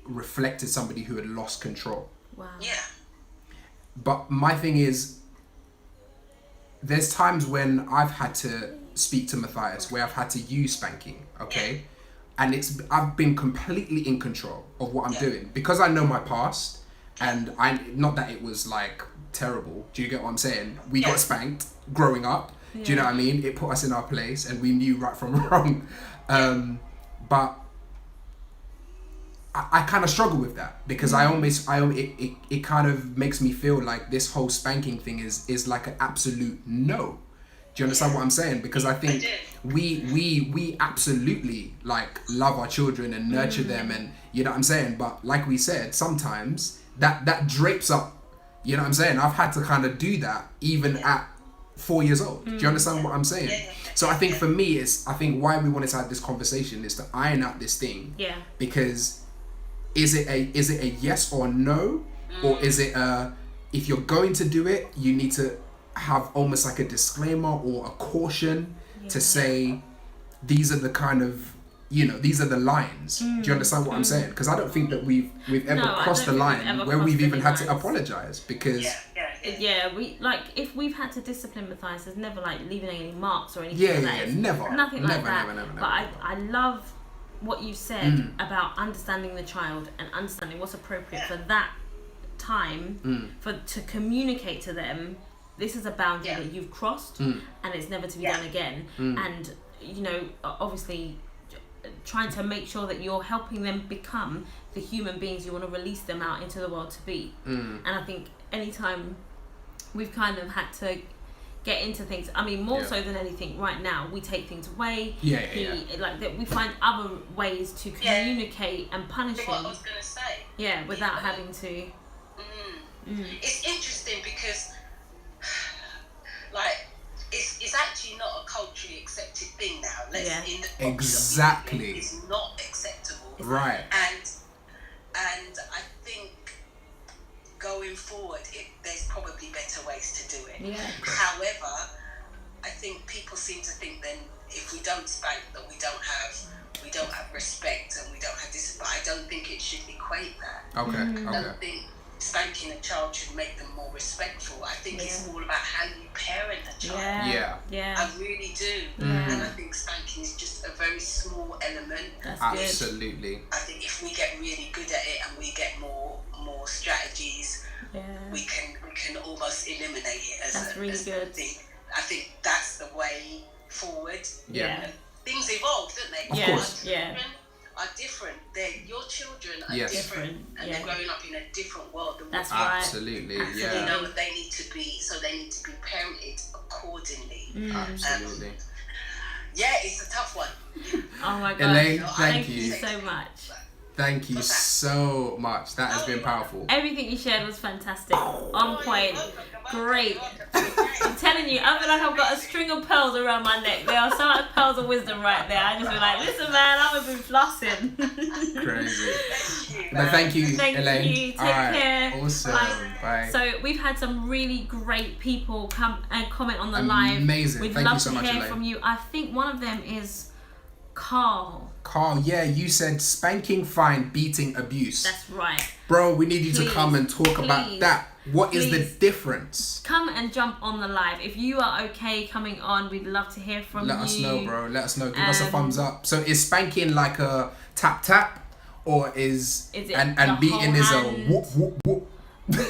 reflected somebody who had lost control. Wow. Yeah. But my thing is, there's times when I've had to speak to Matthias where I've had to use spanking, okay? And I've been completely in control of what I'm doing, because I know my past, and not that it was like terrible. Do you get what I'm saying? We got spanked growing up. Do you know what I mean? It put us in our place, and we knew right from wrong. But I kind of struggle with that, because it kind of makes me feel like this whole spanking thing is like an absolute no. Do you understand what I'm saying? Because I think we absolutely like love our children and nurture them, and you know what I'm saying. But like we said, sometimes that drapes up. You know what I'm saying? I've had to kind of do that even at 4 years old. Do you understand what I'm saying? So I think for me, I think why we wanted to have this conversation is to iron out this thing. Yeah. Because is it a yes or no, or is it if you're going to do it, you need to have almost like a disclaimer or a caution to say these are the kind of, you know, these are the lines. Do you understand what I'm saying? Because I don't think that we've ever crossed the line where we've even had to apologize, because we like, if we've had to discipline Matthias, there's never like leaving any marks or anything like that. Never. Nothing like that. Never. But I love what you said about understanding the child and understanding what's appropriate for that time, to communicate to them, this is a boundary that you've crossed, and it's never to be done again. And you know, obviously trying to make sure that you're helping them become the human beings you want to release them out into the world to be. And I think anytime we've kind of had to get into things, I mean, more so than anything right now, we take things away. Like that, we find other ways to communicate and punish him. What I was gonna say. Without having to. It's interesting because, like, it's actually not a culturally accepted thing now. Exactly. It's not acceptable. Right. And I think going forward, there's probably better ways to do it. However, I think people seem to think then if we don't spank, that we don't have respect and we don't have discipline. I don't think it should equate that. I don't think spanking a child should make them more respectful. I think it's all about how you parent a child. I really do. And I think spanking is just a very small element. Absolutely. I think if we get really good at it and we get more strategies, we can almost eliminate it as that's really good. thing. I think that's the way forward. Things evolve, don't they? Of course. Children are different. Your children are different, and they're growing up in a different world. That's right. Absolutely. They know what they need to be, so they need to be parented accordingly. Absolutely. It's a tough one. Oh my God, Elaine, thank you so much. Thank you so much. That has been powerful. Everything you shared was fantastic. On point. Great. I'm telling you, I feel like I've got a string of pearls around my neck. There are so much pearls of wisdom right there. I just be like, listen, man, I'm going to be flossing. Crazy. But thank you, Elaine. Thank you. Take care. Awesome. Bye. So we've had some really great people come and comment on the live. Amazing. We'd Thank love you so to much, hear Elaine. from you. I think one of them is Carl, yeah, you said spanking, fine, beating, abuse. That's right. Bro, we need you to come and talk about that. What is the difference? Come and jump on the live. If you are okay coming on, we'd love to hear from you. Let us know, bro. Let us know. Give us a thumbs up. So is spanking like a tap tap, or is it and beating is a whoop whoop whoop?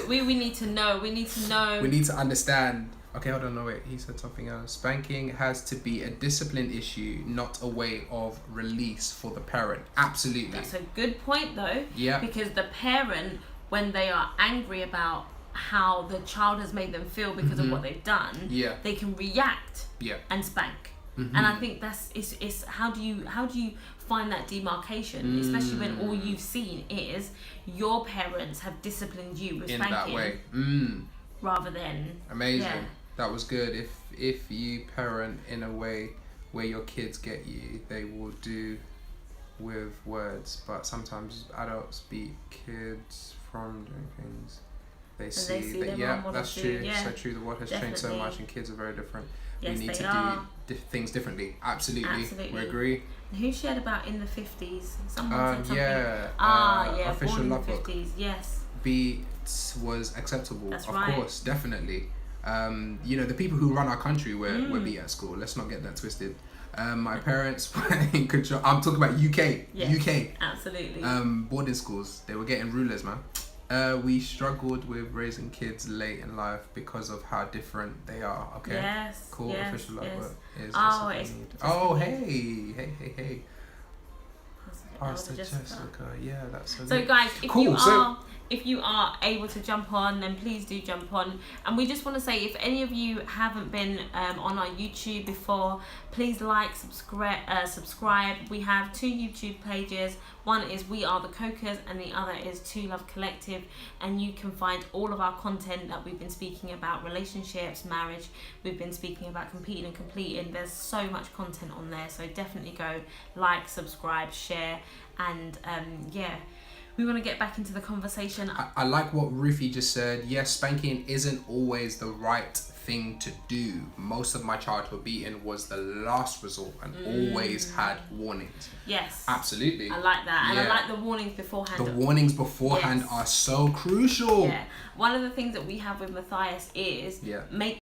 We need to know. We need to know. We need to understand. Okay, hold on, no wait. He said something else. Spanking has to be a discipline issue, not a way of release for the parent. Absolutely. That's a good point, though. Yeah. Because the parent, when they are angry about how the child has made them feel because of what they've done, they can react and spank. And I think it's how do you find that demarcation, especially when all you've seen is your parents have disciplined you with spanking that way, rather than amazing. That was good. If you parent in a way where your kids get you, they will do with words, but sometimes adults beat kids from doing things they see that that's true. So true. The world has changed so much and kids are very different. Yes, we need to do things differently. Absolutely. We agree. Who shared about in the 50s? Someone said something. Official born in the Love Book. 50s. Yes. Beat was acceptable. That's of right. course, definitely. The people who run our country were beat at school. Let's not get that twisted. My parents were in control. I'm talking about UK. Yes, UK. Absolutely. Boarding schools. They were getting rulers, man. We struggled with raising kids late in life because of how different they are. Okay. Yes. Cool. Yes, Official Love Book is. Hey. Pastor Jessica. Yeah, that's so guys, if you are able to jump on, then please do jump on. And we just want to say, if any of you haven't been on our YouTube before, please like, subscribe. We have 2 YouTube pages. One is We Are the Cokers and the other is Two Love Collective. And you can find all of our content that we've been speaking about, relationships, marriage. We've been speaking about competing and completing. There's so much content on there. So definitely go like, subscribe, share. And we want to get back into the conversation. I like what Ruthie just said. Yes, spanking isn't always the right thing to do. Most of my childhood beating was the last resort and always had warnings. Yes. Absolutely. I like that. And I like the warnings beforehand. The warnings beforehand are so crucial. Yeah. One of the things that we have with Matthias is make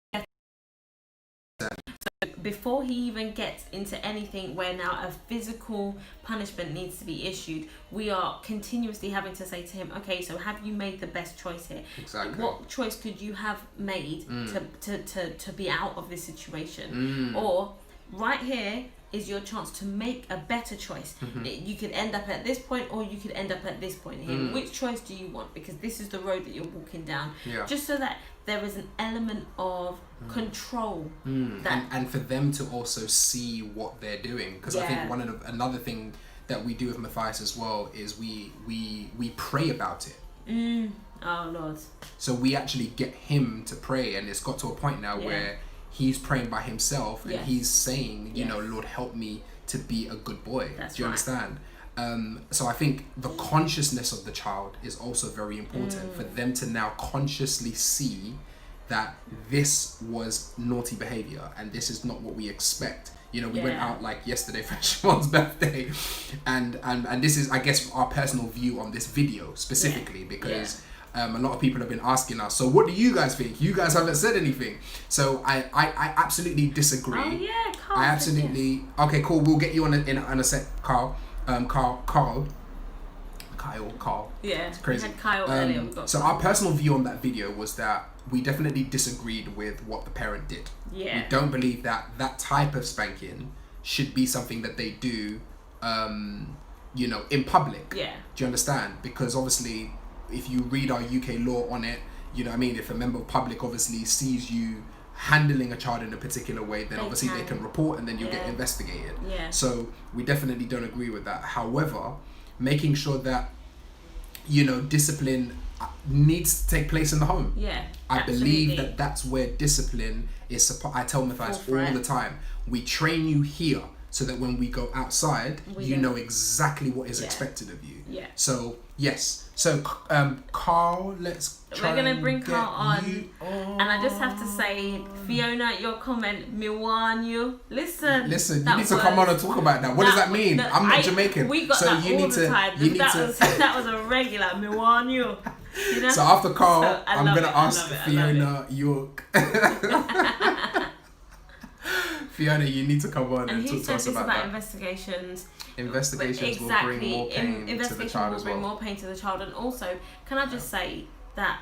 before he even gets into anything where now a physical punishment needs to be issued, we are continuously having to say to him, okay, so have you made the best choice here? Exactly. What choice could you have made to be out of this situation? Or right here is your chance to make a better choice. You could end up at this point or you could end up at this point here. Which choice do you want? Because this is the road that you're walking down. Just so that there is an element of control and for them to also see what they're doing, because I think another thing that we do with Matthias as well is we pray about it. Oh Lord. So we actually get him to pray, and it's got to a point now where he's praying by himself and he's saying, you know, Lord, help me to be a good boy. Do you understand? So I think the consciousness of the child is also very important for them to now consciously see that this was naughty behavior and this is not what we expect. You know, we went out like yesterday for Siobhan's birthday, and this is, I guess, our personal view on this video specifically because a lot of people have been asking us, so what do you guys think? You guys haven't said anything. So I absolutely disagree. Oh yeah, Carl. I absolutely okay, cool. We'll get you on a sec, Carl. Carl. Yeah, it's crazy. We had Kyle earlier. So our personal view on that video was that we definitely disagreed with what the parent did. Yeah. We don't believe that type of spanking should be something that they do, you know, in public. Yeah. Do you understand? Because obviously, if you read our UK law on it, you know what I mean? If a member of public obviously sees you handling a child in a particular way, then they can report and then you'll get investigated. Yeah. So we definitely don't agree with that. However, making sure that, you know, discipline needs to take place in the home. Yeah. I believe that that's where discipline is. I tell Matthias all the time, we train you here so that when we go outside, you know exactly what is expected of you. Yeah. So yes. So Carl, let's try. We're gonna bring Carl on. And I just have to say, Fiona, your comment, me want you. Listen, you need to come on and talk about that. What does that mean? I'm not Jamaican. We got so that you all need the to, time. You need That was a regular, me want you. You know? So after Carl, So I'm going to ask Fiona York. Fiona, you need to come on and talk to us about that. Investigations. Investigations will bring more pain to the child as well. More pain to the child. And also, can I just say that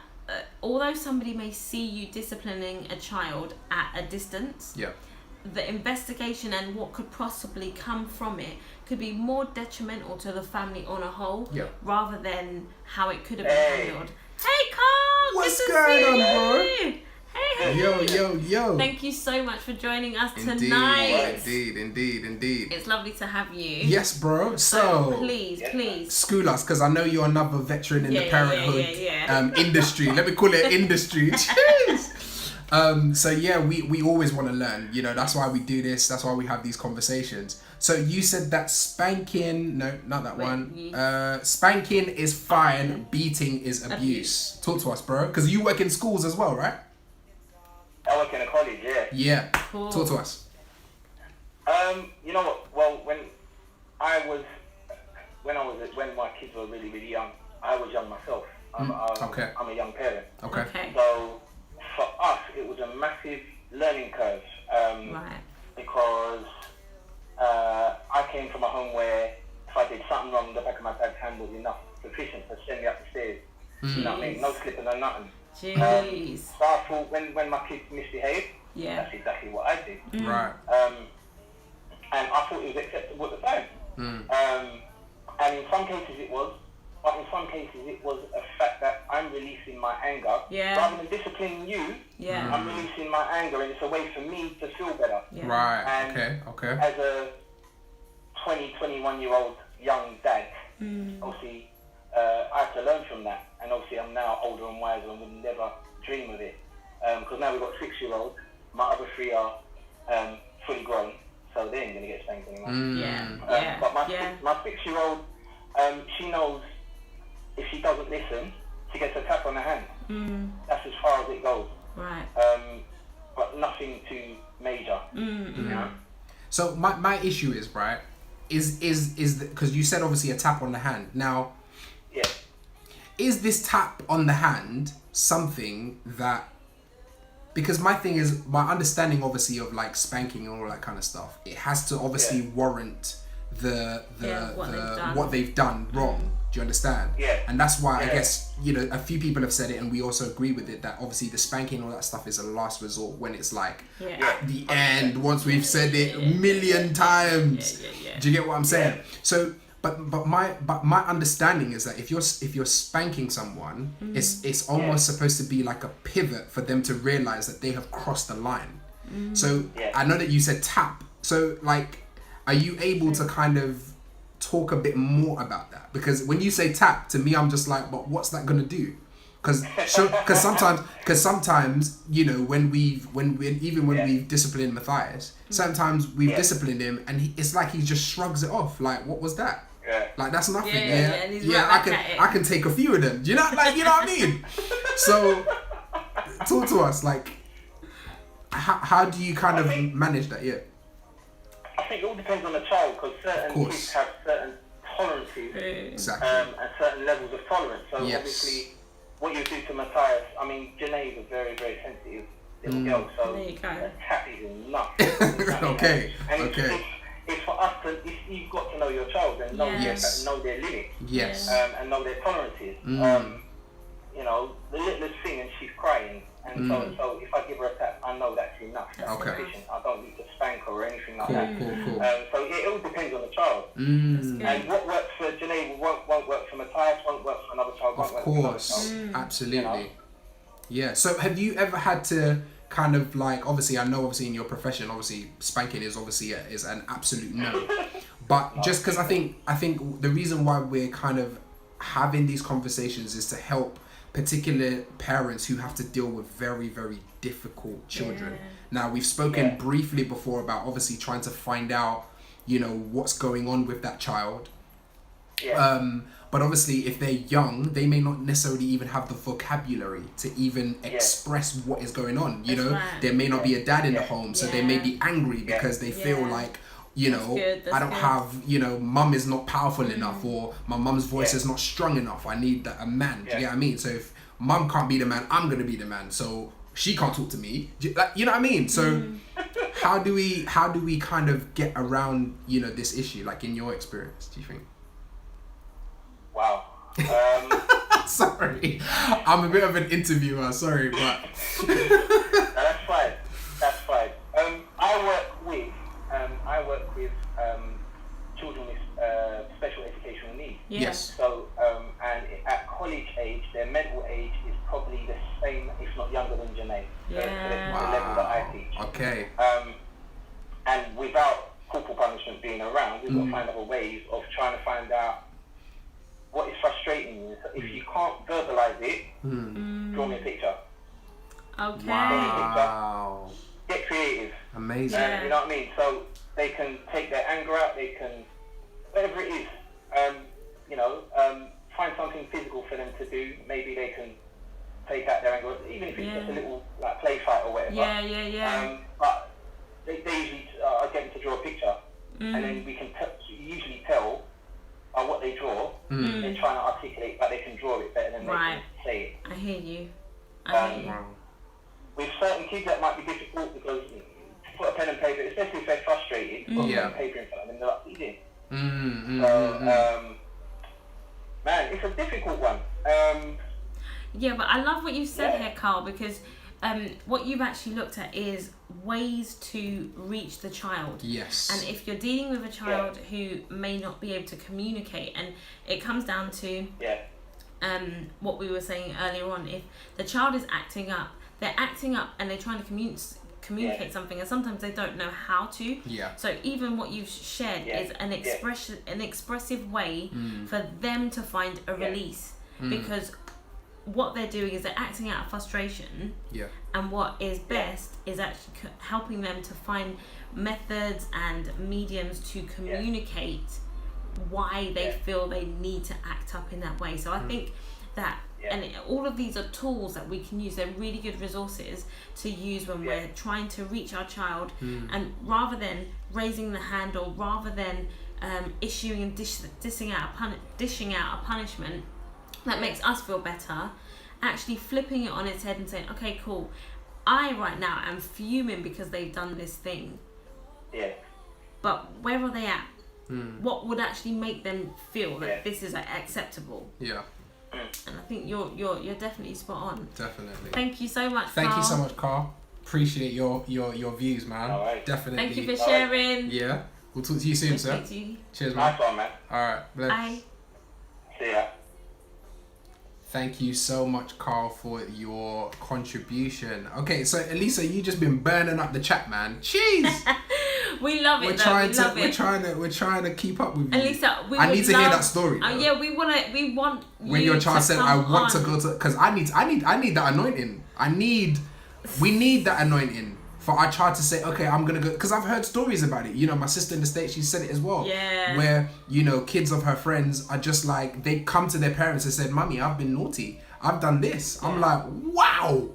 although somebody may see you disciplining a child at a distance, the investigation and what could possibly come from it could be more detrimental to the family on a whole, rather than how it could have been handled. Hey, Carl! What's going on, bro? Hey. Yo. Thank you so much for joining us tonight. Indeed. It's lovely to have you. Yes, bro. So please. School us, because I know you're another veteran in the parenthood industry. Let me call it industry. Jeez. So yeah, we always want to learn. You know, that's why we do this. That's why we have these conversations. So you said that spanking, no, not that one. Spanking is fine. Beating is abuse. Talk to us, bro. Because you work in schools as well, right? I work in a college, Yeah. Cool. Talk to us. You know what? Well, when my kids were really, really young, I was young myself. I'm a young parent. Okay. So for us, it was a massive learning curve. Because I came from a home where if I did something wrong, the back of my dad's hand was enough, sufficient to send me up the stairs. You know what I mean? No slipping, no nothing. Jeez. So I thought when my kids misbehaved, that's exactly what I did. Right. And I thought it was acceptable at the time. And in some cases it was, but in some cases it was a fact that I'm releasing my anger. Rather than disciplining you, I'm releasing my anger, and it's a way for me to feel better. Right. And okay. As a 21-year-old young dad, obviously, I had to learn from that. And obviously I'm now older and wiser and would never dream of it. Because now we've got 6-year-olds. My other 3 are fully grown, so they ain't going to get spanked anymore. But my 6-year-old, she knows if she doesn't listen, she gets a tap on the hand. That's as far as it goes. Right. But nothing too major. You know? So my issue is, right, is because you said obviously a tap on the hand. Now, is this tap on the hand something that, because my thing is, my understanding obviously of like spanking and all that kind of stuff, it has to obviously warrant what they've done wrong. Do you understand? And that's why I guess, you know, a few people have said it and we also agree with it, that obviously the spanking and all that stuff is a last resort when it's like at the end, once we've said it a million times. Do you get what I'm saying? So but my understanding is that if you're spanking someone, it's almost supposed to be like a pivot for them to realize that they have crossed the line. So I know that you said tap. So like, are you able to kind of talk a bit more about that? Because when you say tap, to me, I'm just like, but what's that gonna do? Because sometimes, you know, when we've disciplined Matthias, sometimes we've disciplined him and it's like he just shrugs it off. Like, what was that? Like, that's nothing. I can take a few of them. You know, like, you know what I mean? So talk to us, like, how do you kind of manage that? I think it all depends on the child, because certain kids have certain tolerances and certain levels of tolerance. So obviously, what you do to Matthias, I mean, Janae is a very, very sensitive little girl, so a tap is enough. It's for us to, you've got to know your child and know their limits, and know their tolerances. You know, the littlest thing and she's crying, and so if I give her a tap, I know that's enough. That's sufficient. I don't need to spank her or anything like that. So it all depends on the child. And what works for Janae won't work for Matthias, won't work for another child. Of course, absolutely. You know? Yeah. So have you ever had to kind of like, obviously I know obviously in your profession, obviously spanking is obviously is an absolute no. But just because I think the reason why we're kind of having these conversations is to help particular parents who have to deal with very, very difficult children. Now, we've spoken briefly before about obviously trying to find out, you know, what's going on with that child. Yeah. But obviously, if they're young, they may not necessarily even have the vocabulary to even express what is going on. You know, there may not be a dad in the home, so they may be angry because they feel like, you know, I don't have, you know, mum is not powerful enough, or my mum's voice is not strong enough. I need a man. Do you get what I mean? So if mum can't be the man, I'm gonna be the man. So she can't talk to me. Like, you know what I mean? So how do we kind of get around, you know, this issue? Like, in your experience, do you think? Wow. Sorry, I'm a bit of an interviewer. Sorry, but that's fine. That's fine. I work with children with special educational needs. Yes. So and at college age, their mental age is probably the same, if not younger than Janae. The level that I teach. Okay. And without corporal punishment being around, we've got to find other ways of trying to find out what is frustrating you. So if you can't verbalize it, draw me a picture. Okay. Wow. Get creative. Amazing. You know what I mean? So they can take their anger out. They can, whatever it is, you know, find something physical for them to do. Maybe they can take out their anger, even if it's just a little like play fight or whatever. But they usually, I get them to draw a picture, and then we can usually tell what they draw. They're trying to articulate, but they can draw it better than they can say it. I hear you. With certain kids, that might be difficult because put a pen and paper, especially if they're frustrated, put a pen and paper in front of them, they're not eating. Man, it's a difficult one. Yeah, but I love what you said here, Carl, because what you've actually looked at is ways to reach the child. Yes. And if you're dealing with a child who may not be able to communicate, and it comes down to what we were saying earlier on, if the child is acting up, they're acting up and they're trying to communicate something, and sometimes they don't know how to. So even what you've shared is an expressive way for them to find a release, because what they're doing is they're acting out of frustration, and what is best is actually helping them to find methods and mediums to communicate why they feel they need to act up in that way. So I think that and all of these are tools that we can use. They're really good resources to use when we're trying to reach our child, and rather than raising the hand, or rather than issuing and dishing out a punishment that makes us feel better, actually flipping it on its head and saying, okay, cool, I right now am fuming because they've done this thing, but where are they at? What would actually make them feel that this is acceptable? And I think you're definitely spot on. Definitely. Thank you so much, Thank Carl. you so much, Carl. Appreciate your views, man. All right. Definitely. Thank you for sharing. Yeah. We'll talk to you soon, sir. Thank you. Cheers, man. Nice one, man. Alright. Bye. See ya. Thank you so much, Carl, for your contribution. Okay, so Elisa, you just been burning up the chat, man. Jeez. We love it. We're trying to keep up with you. Elisa, I need to hear that story. Yeah, we want. When your child said, "I want to go to," because I need that anointing. We need that anointing for our child to say, "Okay, I'm gonna go." Because I've heard stories about it. You know, my sister in the States, she said it as well. Yeah. Where, you know, kids of her friends are just like, they come to their parents and said, "Mommy, I've been naughty. I've done this." I'm like, wow.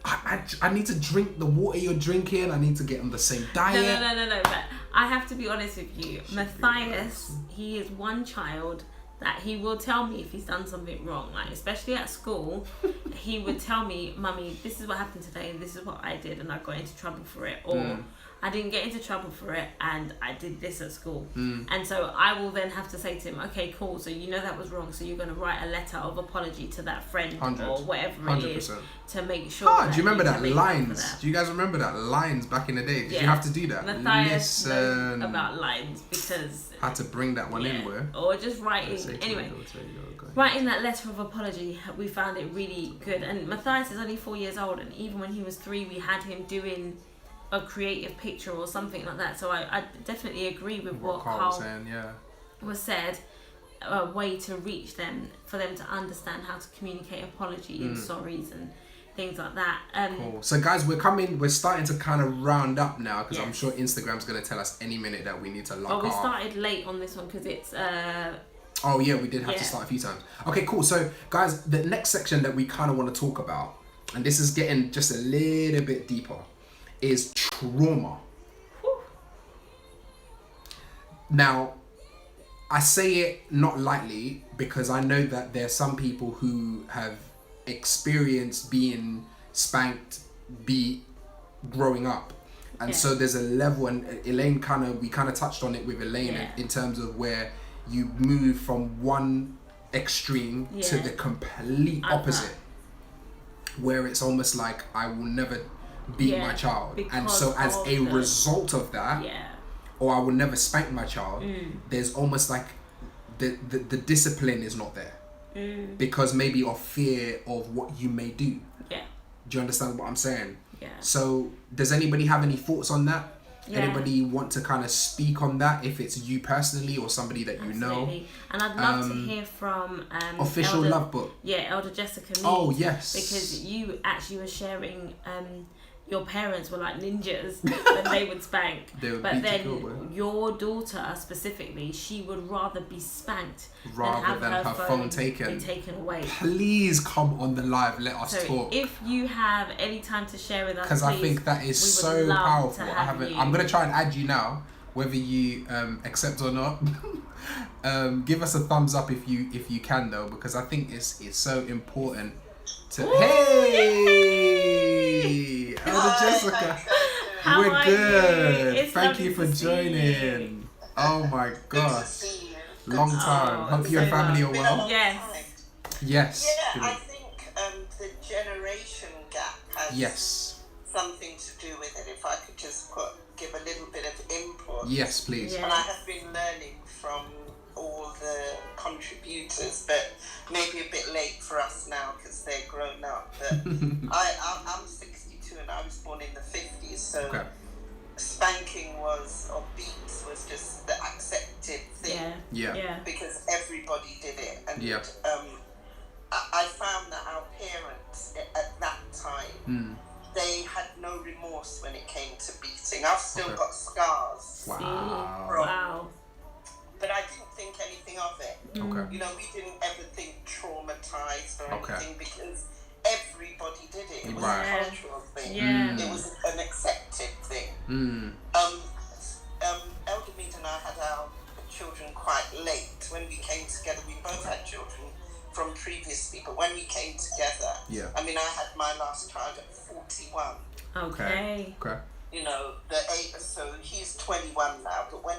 I need to drink the water you're drinking. I need to get on the same diet. No. But I have to be honest with you. Matthias, he is one child that he will tell me if he's done something wrong. Like, especially at school, he would tell me, "Mummy, this is what happened today, and this is what I did, and I got into trouble for it." Or, "I didn't get into trouble for it, and I did this at school." And so I will then have to say to him, "Okay, cool, so you know that was wrong, so you're going to write a letter of apology to that friend," or whatever it is, to make sure do you remember that lines? Do you guys remember that lines back in the day? Did you have to do that? Matthias knows about lines, because had to bring that one in, where? Or just writing. Anyway, writing that letter of apology, we found it really good. And Matthias is only 4 years old, and even when he was 3, we had him doing a creative picture or something like that. So I definitely agree with what Carl was saying. Was said. A way to reach them, for them to understand how to communicate apology and sorries, and things like that. Cool. So guys, we're starting to kind of round up now, because I'm Yes. sure Instagram's going to tell us any minute that we need to lock we off. started late on this one because it's Oh yeah, we did have to Yeah. start a few times. Okay, cool. So guys, the next section that we kind of want to talk about, and this is getting just a little bit deeper, is trauma. Now, I say it not lightly, because I know that there's some people who have experienced being spanked, beat, growing up. And Yeah. so there's a level, and Elaine we kind of touched on it with Elaine Yeah. in terms of where you move from one extreme to Yeah. the complete opposite, where it's almost like I will never beat Yeah, my child, and because so as of a the- result of that, yeah. or I will never spank my child, there's almost like the discipline is not there, because maybe of fear of what you may do. Yeah. Do you understand what I'm saying? Yeah. So does anybody have any thoughts on that? Yeah. Anybody want to kind of speak on that, if it's you personally or somebody that you know? Absolutely. And I'd love to hear from Official Elder, Love Book. Yeah, Elder Jessica Mead. Oh, yes. Because you actually were sharing your parents were like ninjas when they would spank. They would but beat then your girl, boy. your daughter specifically, she would rather be spanked Rather than have her phone taken. be taken away. Please come on the live, let us So talk. if you have any time to share with us, Because I please, think that is we would so love powerful. to I have haven't. you. I'm gonna try and add you now, whether you accept or not. Give us a thumbs up if you can though, because I think it's so important. To hey, Elder Jessica, How we're are good. you? It's Thank lovely you for to see joining. Oh my Good to gosh, see you. long time. Hope you and so family are Been a well. long Yes. time. Yes. Yeah, I think the generation gap has Yes. something to do with it. If I could just give a little bit of input. Yes, please. Yeah. And I have been learning from all the contributors, but maybe a bit late for us now because they're grown up. But I'm 62 and I was born in the 50s, so Okay. spanking or beats was just the accepted thing. Yeah. Yeah. Yeah. Because everybody did it, and Yeah. I found that our parents at that time they had no remorse when it came to beating. I've still Okay. got scars, Wow. Wow. but I didn't think anything of it. Okay. You know, we didn't ever think traumatized or Okay. anything because everybody did it. It was Right. a cultural thing. Yeah. It was an accepted thing. Mm. Elder Mead and I had our children quite late when we came together. We both had children from previously, but when we came together, Yeah. I mean, I had my last child at 41. Okay. Okay. You know, so he's 21 now, but when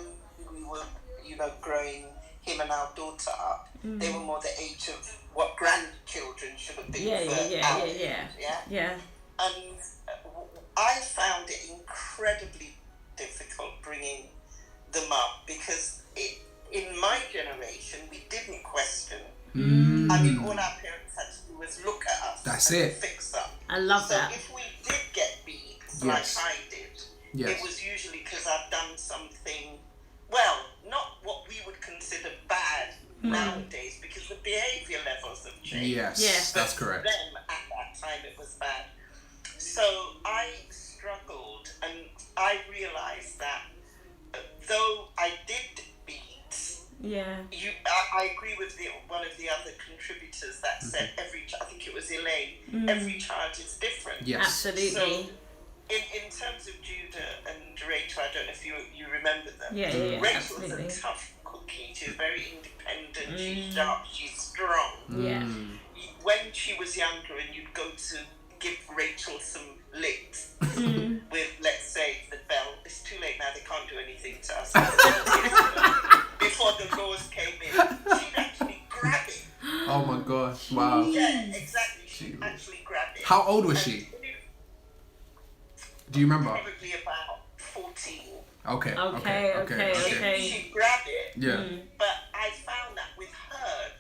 we were, you know, growing him and our daughter up, they were more the age of what grandchildren should have been Yeah, for yeah, our yeah, age, yeah. Yeah. And I found it incredibly difficult bringing them up because in my generation, we didn't question. I mean, all our parents had to do was look at us That's and it. fix up. I love So that. if we did get beats, Yes. like I did, Yes. it was usually because I'd done something, well, not what we would consider bad nowadays, because the behaviour levels have changed. Yes. Yes. That's But correct. for them, at that time, it was bad. So I struggled, and I realised that though I did beat, Yeah. I agree with one of the other contributors that said I think it was Elaine, every child is different. Yes. Absolutely. So, in terms of Judah and Rachel, I don't know if you remember them. Yeah, yeah, yeah, Rachel's absolutely. a tough cookie. She's very independent. She's sharp. She's strong. Yeah. When she was younger, and you'd go to give Rachel some licks with, let's say, the bell. It's too late now. They can't do anything to us. Before the laws came in, she'd actually grab it. Oh my gosh! Wow. Yeah, exactly. She'd actually grab it. How old was And she? Do you remember? Probably about 14. Okay. Okay. She'd grab it. Yeah. But I found that with her,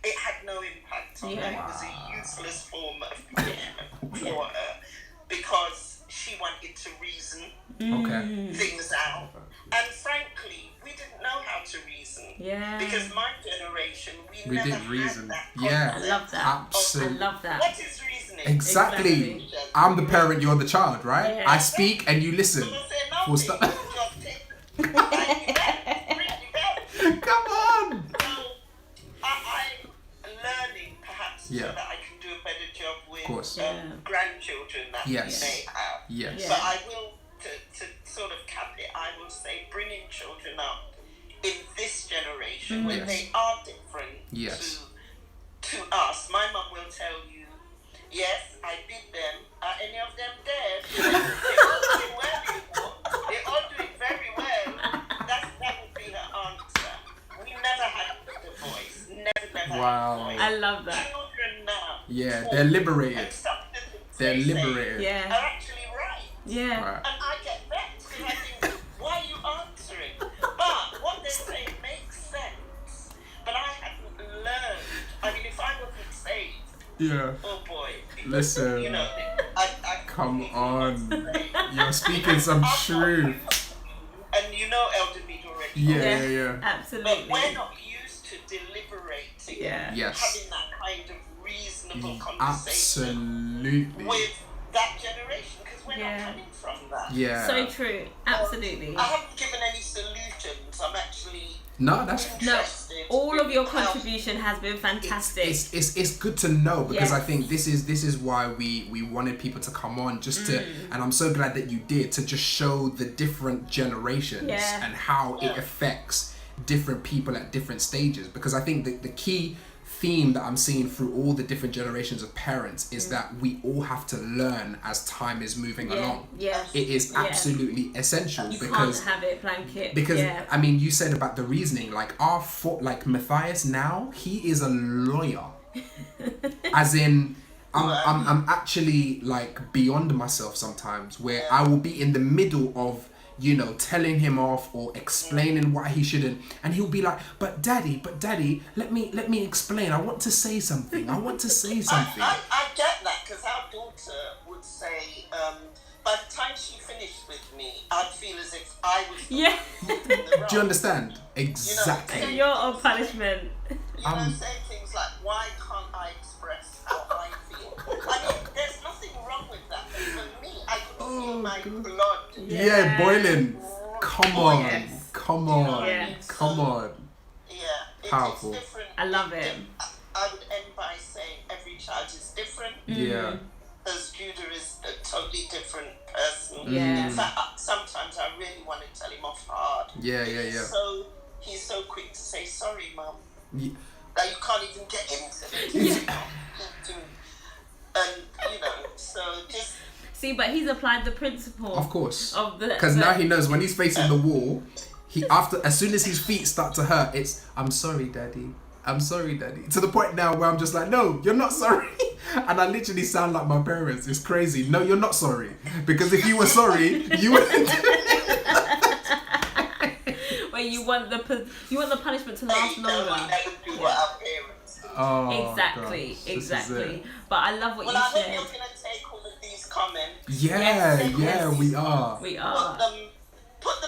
it had no impact on her. It was a useless form of punishment for her because she wanted to reason Okay. things out. And frankly, we didn't know how how to reason. Yeah. Because my generation, we never didn't reason. had that Yeah. I love that. Absolutely. I love that. What is reasoning? Exactly. I'm the parent, you're the child, right? Yeah. I speak and you listen. Someone say Full nothing. stop. Just take bring it back. Come on. So I'm learning perhaps so Yeah. that I can do a better job with course. grandchildren that Yes. we may have. Yes. Yeah. But I will, to sort of cap it, I will say bringing children up in this generation when Yes. they are different Yes. to us. My mum will tell you, yes, I beat them. Are any of them dead? They're all doing well, you know. They're all doing very well. That would be her answer. We never had the voice. Never Wow. had the voice. I love that. Children now. Yeah, talk, they're liberated. and some of the things They're they say liberated. Yeah. are actually right. Yeah. Right. And I get vexed because I think, why are you answering? But what they say makes sense. But I hadn't learned. I mean, if I wasn't saved, Yeah. oh boy. Listen. You know, I Come completely on. wasn't saved. You're speaking some truth. And you know Elder Mead already. Yeah. But Absolutely. we're not used to deliberating. Yeah. Yes. Having that kind of reasonable conversation Absolutely. with that generation because we're Yeah. not coming from that. Yeah. So true. Absolutely. I haven't given any solutions. I'm actually No, that's No, interested. all of your in how- contribution has been fantastic. it's good to know because I Yes. think this is why we wanted people to come on just to, and I'm so glad that you did, to just show the different generations Yeah. and how it affects different people at different stages, because I think the key theme that I'm seeing through all the different generations of parents is that we all have to learn as time is moving along. Yeah. It is Yeah. absolutely essential You because can't have it blanket. because yeah. I mean, you said about the reasoning, like like Matthias now, he is a lawyer. As in, I'm actually like beyond myself sometimes, where I will be in the middle of, you know, telling him off or explaining why he shouldn't, and he'll be like, but daddy, let me explain, I want to say something, I want to say something. I get that because our daughter would say, by the time she finished with me, I'd feel as if I was the Yeah. one in the wrong. Do you understand? Exactly. And you're on punishment. You know, saying things like, why can't I express how I feel? I mean, there's nothing wrong with that. But for me, I could feel my blood. Yeah, boiling. Come on, yes. come on, Yeah. come on. Yeah, Powerful. it's different. I love it. I would end by saying every child is different. Yeah. Because Judah is a totally different person. Yeah. In fact, sometimes I really want to tell him off hard. Yeah. So he's so quick to say sorry, Mum. Yeah. That you can't even get into it. And you know, so just See, but he's applied the principle. Of course. Of the. Because now he knows when he's facing the wall, as soon as his feet start to hurt, it's I'm sorry, daddy. I'm sorry, daddy. To the point now where I'm just like, no, you're not sorry. And I literally sound like my parents. It's crazy. No, you're not sorry. Because if you were sorry, you wouldn't. Where you want the punishment to last we longer. never do what our parents do. Oh, Exactly, gosh, this is exactly. it. But I love what Well, you I hope shared. you're going to take all of these comments, Yeah, Yes. we are. We put are. them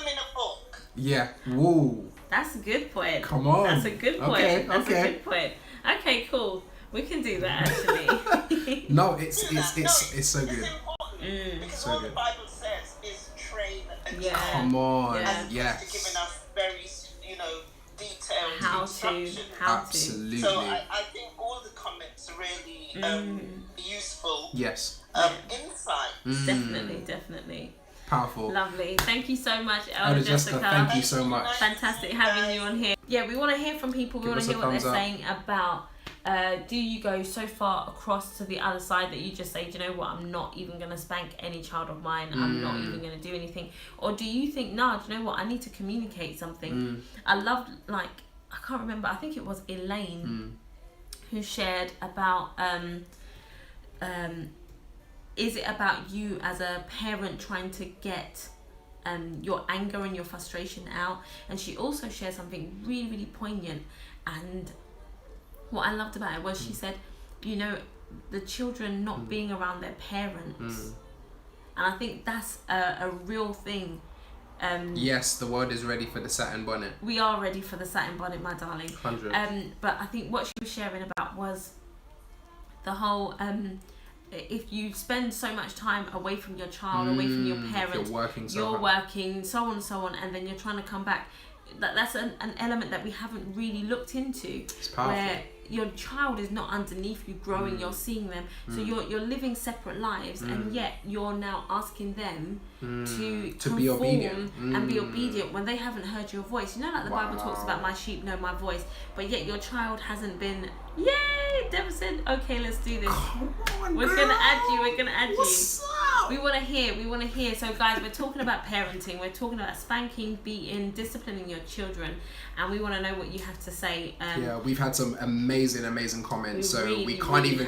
in a book. Yeah. Whoa. That's a good point. Come on. That's a good point. Okay, That's okay. a good point. Okay, cool. We can do that actually. No, Do it's that. No, so good. It's important because So all good. the Bible says is train a Yeah. child. Come on. Yeah. As opposed to Yes. giving us very, detailed How to. instructions. How to. Absolutely. So I think all the comments are really useful Yes. insight. Definitely. Powerful. Lovely. Thank you so much, Elder Elder Jessica, thank you so much. Fantastic having you on here. Yeah, we want to hear from people. We Give want us to a hear what they're thumbs up. saying about do you go so far across to the other side that you just say, do you know what, I'm not even going to spank any child of mine, I'm not even going to do anything? Or do you think, no, do you know what, I need to communicate something? I loved, like, I can't remember, I think it was Elaine who shared about is it about you as a parent trying to get your anger and your frustration out? And she also shared something really, really poignant. And what I loved about it was she said, you know, the children not being around their parents. And I think that's a real thing Yes, the world is ready for the satin bonnet. We are ready for the satin bonnet, my darling. 100. But I think what she was sharing about was the whole if you spend so much time away from your child, away from your parents, you're working, so on and so on, and then you're trying to come back. That's an element that we haven't really looked into. It's powerful. Where your child is not underneath you growing, you're seeing them. So you're living separate lives, and yet you're now asking them to be obedient and be obedient when they haven't heard your voice. You know, like the Bible talks about, my sheep know my voice, but yet your child hasn't been, yay, Deborah said, okay, let's do this. Come on, We're girl. gonna add you. What's up? We want to hear. So guys, we're talking about parenting. We're talking about spanking, beating, disciplining your children, and we want to know what you have to say. Yeah, we've had some amazing comments, so really, we can't even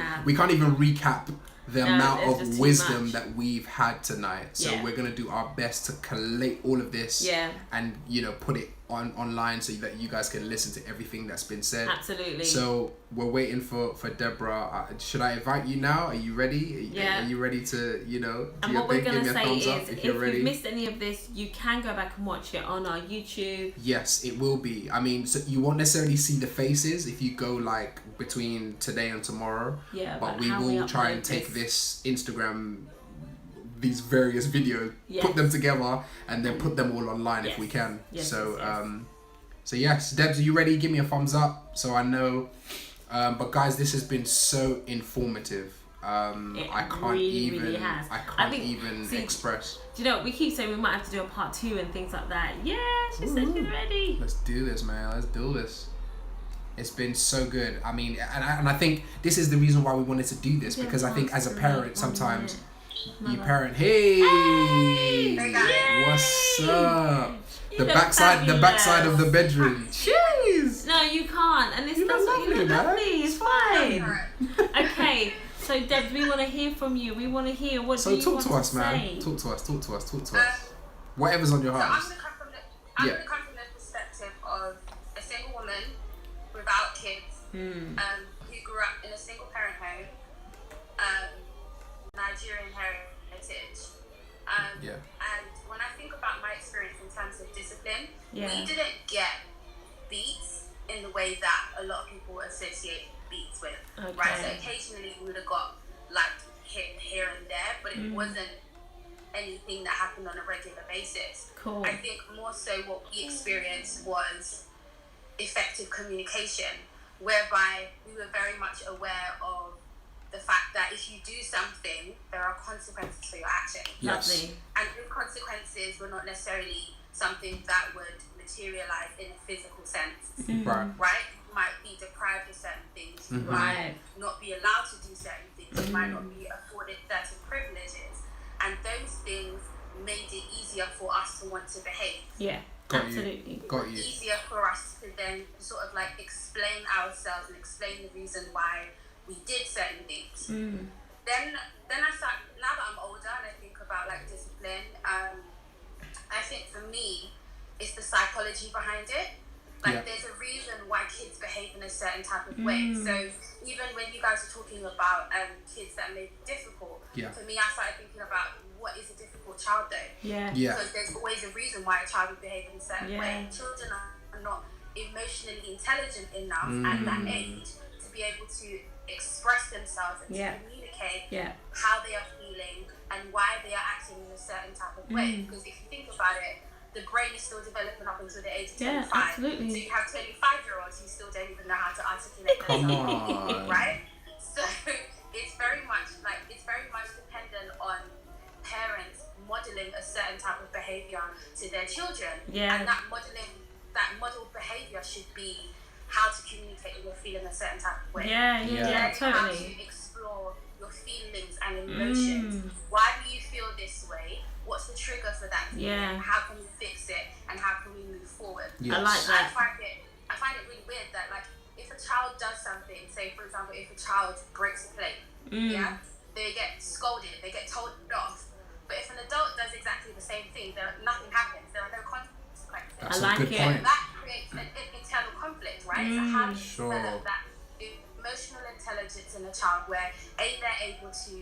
recap the amount of wisdom that we've had tonight. So we're gonna do our best to collate all of this and put it online so that you guys can listen to everything that's been said. Absolutely. So we're waiting for Deborah. Should I invite you now? Are you ready? Yeah. Are you ready to do and your what we're thing? going Give to me a say thumbs is, up if you're ready. you've missed any of this, you can go back and watch it on our YouTube. Yes, it will be. I mean, so you won't necessarily see the faces if you go like between today and tomorrow. Yeah, but we will try and take this Instagram, these various videos, put them together, and then put them all online if we can. So yes, Debs, are you ready? Give me a thumbs up so I know. But guys, this has been so informative. I can't even express. Do you know, we keep saying we might have to do a part 2 and things like that. Yeah, she said she's ready. Let's do this, man. Let's do this. It's been so good. I mean, and I think this is the reason why we wanted to do this, because I think as a parent, sometimes you parent, hey what's up? The backside of the bedroom. Jeez. No, you can't. And you look lovely. It's fine. Okay. So Debs, we want to hear from you. We want to hear what do you want to say. So talk to us, man. Talk to us. Whatever's on your heart. So I'm going to come from the perspective of a single woman without kids, who grew up in a single parent home, Nigerian heritage. And when I think about my experience in terms of discipline, we didn't get beats in the way that a lot of people associate beats with, right? So occasionally we would have got like hit here and there, but it wasn't anything that happened on a regular basis. Cool. I think more so what we experienced was effective communication, whereby we were very much aware of the fact that if you do something, there are consequences for your action. Lovely. And those consequences were not necessarily something that would materialize in a physical sense. Right? You might be deprived of certain things. You might not be allowed to do certain things. You might not be afforded certain privileges. And those things made it easier for us to want to behave. Yeah. Got Absolutely. you. Easier for us to then sort of like explain ourselves and explain the reason why we did certain things. Then I start, now that I'm older and I think about like discipline, I think for me, it's the psychology behind it. Like there's a reason why kids behave in a certain type of way. So even when you guys are talking about kids that may be difficult, for me I started thinking about what is a difficult child though. Because there's always a reason why a child would behave in a certain way. Children are not emotionally intelligent enough at that age to be able to express themselves and to communicate how they are feeling and why they are acting in a certain type of way. Because if you think about it, the brain is still developing up until the age of 25. Absolutely. So you have 25-year-olds who still don't even know how to articulate themselves, right? So it's very much dependent on parents modeling a certain type of behavior to their children. And that model behavior should be how to communicate when you're feeling a certain type of way. Totally. How to explore your feelings and emotions. Why do you feel this way? What's the trigger for that feeling? How can we fix it? And how can we move forward? I like that. I find it really weird that like if a child does something, say for example if a child breaks a plate, they get scolded, they get told off. But if an adult does exactly the same thing, nothing happens. There are no consequences. That's a good point. That creates an internal conflict, right? So how do you develop that emotional intelligence in a child where A, they're able to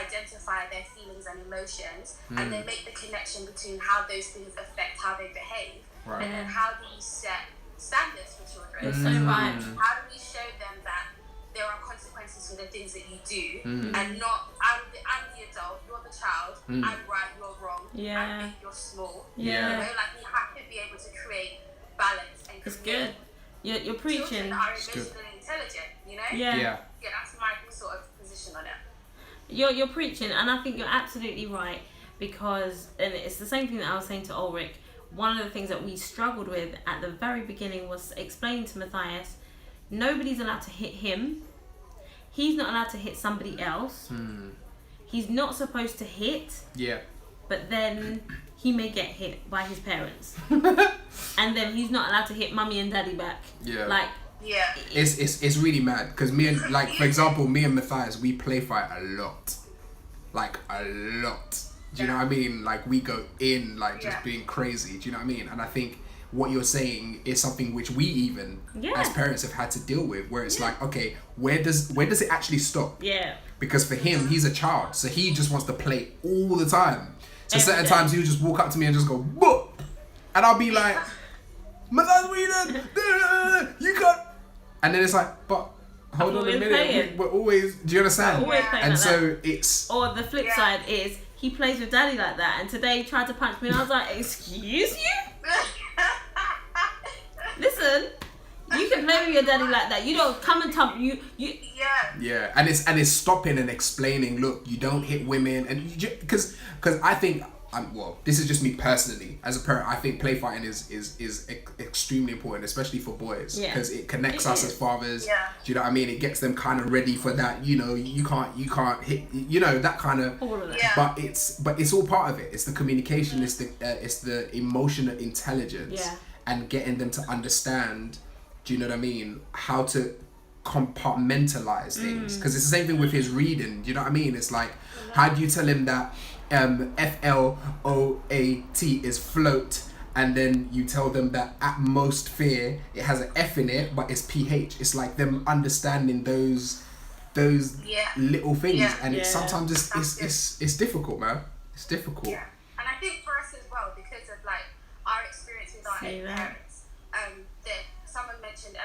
identify their feelings and emotions, and then make the connection between how those things affect how they behave, Right. and then how do you set standards for children? You're so right. How do we show them that there are consequences for the things that you do, Mm. and not I'm the adult, you're the child, I'm right, you're wrong, Yeah. I'm big, you're small. Yeah. You know, like we have to be able to create balance and It's create good. You're preaching. children that are It's good. emotionally intelligent, you know? Yeah. Yeah. Yeah, that's my sort of position on it. You're preaching, and I think you're absolutely right, because, and it's the same thing that I was saying to Ulrich. One of the things that we struggled with at the very beginning was explaining to Matthias, nobody's allowed to hit him. He's not allowed to hit somebody else. He's not supposed to hit, Yeah. but then he may get hit by his parents. And then he's not allowed to hit mummy and daddy back. Yeah. Like, Yeah. It's really mad because me and, like, for example, me and Matthias, we play fight a lot, like a lot. Do you know what I mean? Like, we go in, like, just being crazy. Do you know what I mean? And I think what you're saying is something which we even as parents have had to deal with, where it's like, okay, where does it actually stop? yeah. Because for him, he's a child, so he just wants to play all the time. So Every certain day. times he'll just walk up to me and just go, "Boop," and I'll be like, "Matthias, what you doing? You can't." And then it's like, but hold on a always minute, playing. we're always. Do you understand? Always playing And like so that. it's Or the flip side is he plays with daddy like that, and today he tried to punch me, and I was like, "Excuse you? Listen, you can play with your daddy like that. You don't come and tell you." yeah, and it's stopping and explaining. Look, you don't hit women, and you because I think. Well, this is just me personally. As a parent, I think play fighting is extremely important, especially for boys, Yeah. because it connects It us is. as fathers. Yeah. Do you know what I mean? It gets them kind of ready for that. You know, you can't hit. You know, that kind of. All of that. Yeah. But it's all part of it. It's the communication. It's the emotional intelligence. Yeah. And getting them to understand. Do you know what I mean? How to compartmentalize things, because it's the same thing with his reading. Do you know what I mean? It's like, how do you tell him that FLOAT is float, and then you tell them that at most fear, it has an F in it, but it's PH. It's like them understanding those little things, Yeah. and it's Yeah. sometimes it's difficult, man. It's difficult. Yeah, and I think for us as well, because of like our experience with our See own that? parents, that someone mentioned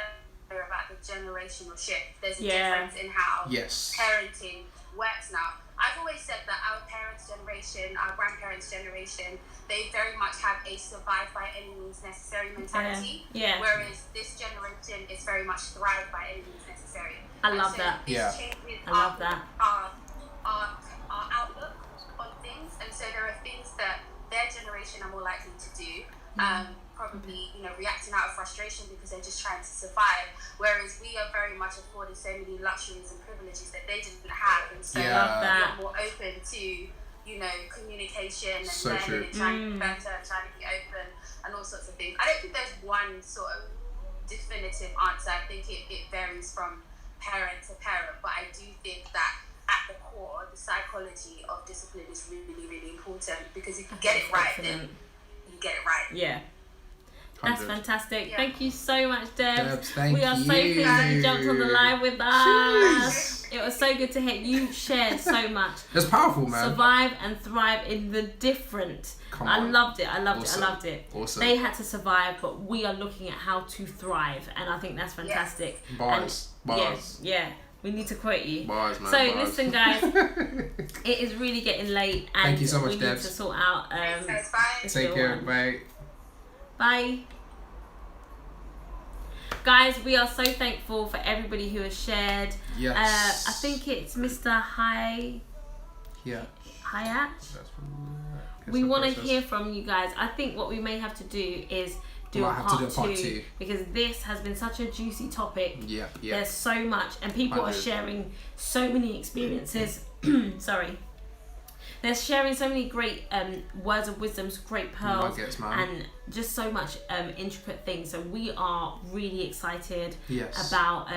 earlier about the generational shift. There's a Yeah. difference in how Yes. parenting works now. I've always said that our parents' generation, our grandparents' generation, they very much have a survive by any means necessary mentality. Yeah. Whereas this generation is very much thrive by any means necessary. I And love so that. This Yeah. changes I love that. our outlook on things, and so there are things that their generation are more likely to do. Probably, reacting out of frustration because they're just trying to survive. Whereas we are very much afforded so many luxuries and privileges that they didn't have, and so Yeah. Love that. we're more open to, communication and So learning true. and trying to be better and trying to be open and all sorts of things. I don't think there's one sort of definitive answer. I think it varies from parent to parent, but I do think that at the core, the psychology of discipline is really, really important, because if you get it right, then you get it right. Yeah. That's 100. fantastic. Yeah. Thank you so much, Debs. Debs, thank we are so you. pleased that you jumped on the live with us. It was so good to hear. You shared so much. It's powerful, man. Survive and thrive in the different. Come I on. loved it. Awesome. I loved it. Awesome. They had to survive, but we are looking at how to thrive, and I think that's fantastic. Bars. And Bars. Yeah. We need to quote you. Bars, man. So bars. listen, guys, it is really getting late, and Thank you so much, we need Debs. to sort out. Thanks, guys. Bye. this Take little care, one. bye. Bye. Guys, we are so thankful for everybody who has shared. Yes. I think it's Mr. Hayat. Yeah. We want to hear from you guys. I think what we may have to do is do Might a have to do part a part two, two. because this has been such a juicy topic. Yeah. There's so much, and people are 100. sharing so many experiences. Sorry. They're sharing so many great words of wisdom, great pearls, Nuggets, man. and just so much intricate things. So we are really excited Yes. about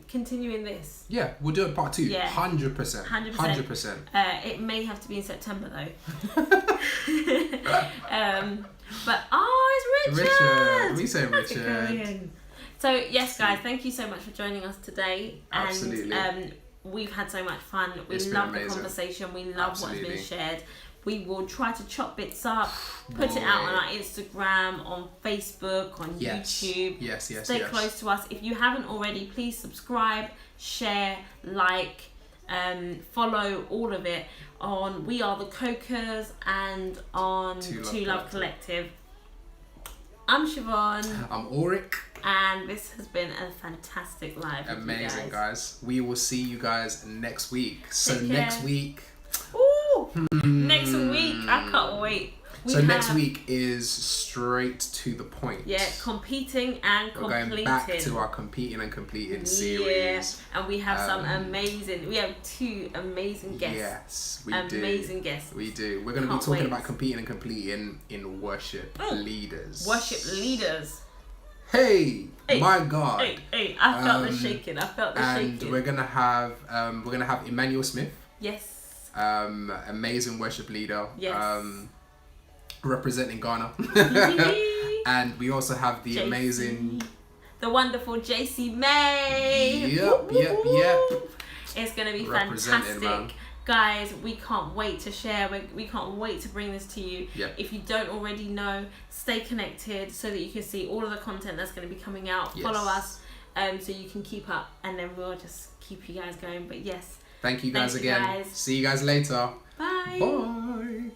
continuing this. Yeah, we'll do a part two. Yeah. 100%. 100%. 100%. It may have to be in September though. But it's Richard. Richard. We say That's a Richard. Korean. So yes, guys, thank you so much for joining us today. Absolutely. And we've had so much fun. We It's been love the amazing. conversation. We love Absolutely. what's been shared. We will try to chop bits up, put it out on our Instagram, on Facebook, on YouTube. Yes. Stay close to us. If you haven't already, please subscribe, share, like, follow all of it on We Are the Cokers and on Two Love Collective. I'm Siobhan. I'm Ulrich. And this has been a fantastic live. Amazing, guys. We will see you guys next week. So Take care. next week. Ooh, next week. I can't wait. Next week is straight to the point. Yeah, competing and We're completing. going back to our competing and completing series. Yeah, and we have some amazing. We have 2 amazing guests. Yes, we do. Amazing guests. We do. We're going to be talking about competing and completing in worship leaders. Worship leaders. Hey, my God. Hey! I felt the shaking. And we're gonna have Emmanuel Smith. Yes. Amazing worship leader. Yes. Representing Ghana. And we also have the amazing, the wonderful JC May. Yep. It's gonna be fantastic. Man. Guys, we can't wait to share. We can't wait to bring this to you. Yep. If you don't already know, stay connected so that you can see all of the content that's going to be coming out. Yes. Follow us so you can keep up, and then we'll just keep you guys going. But yes. Thank you guys again. See you guys later. Bye. Bye.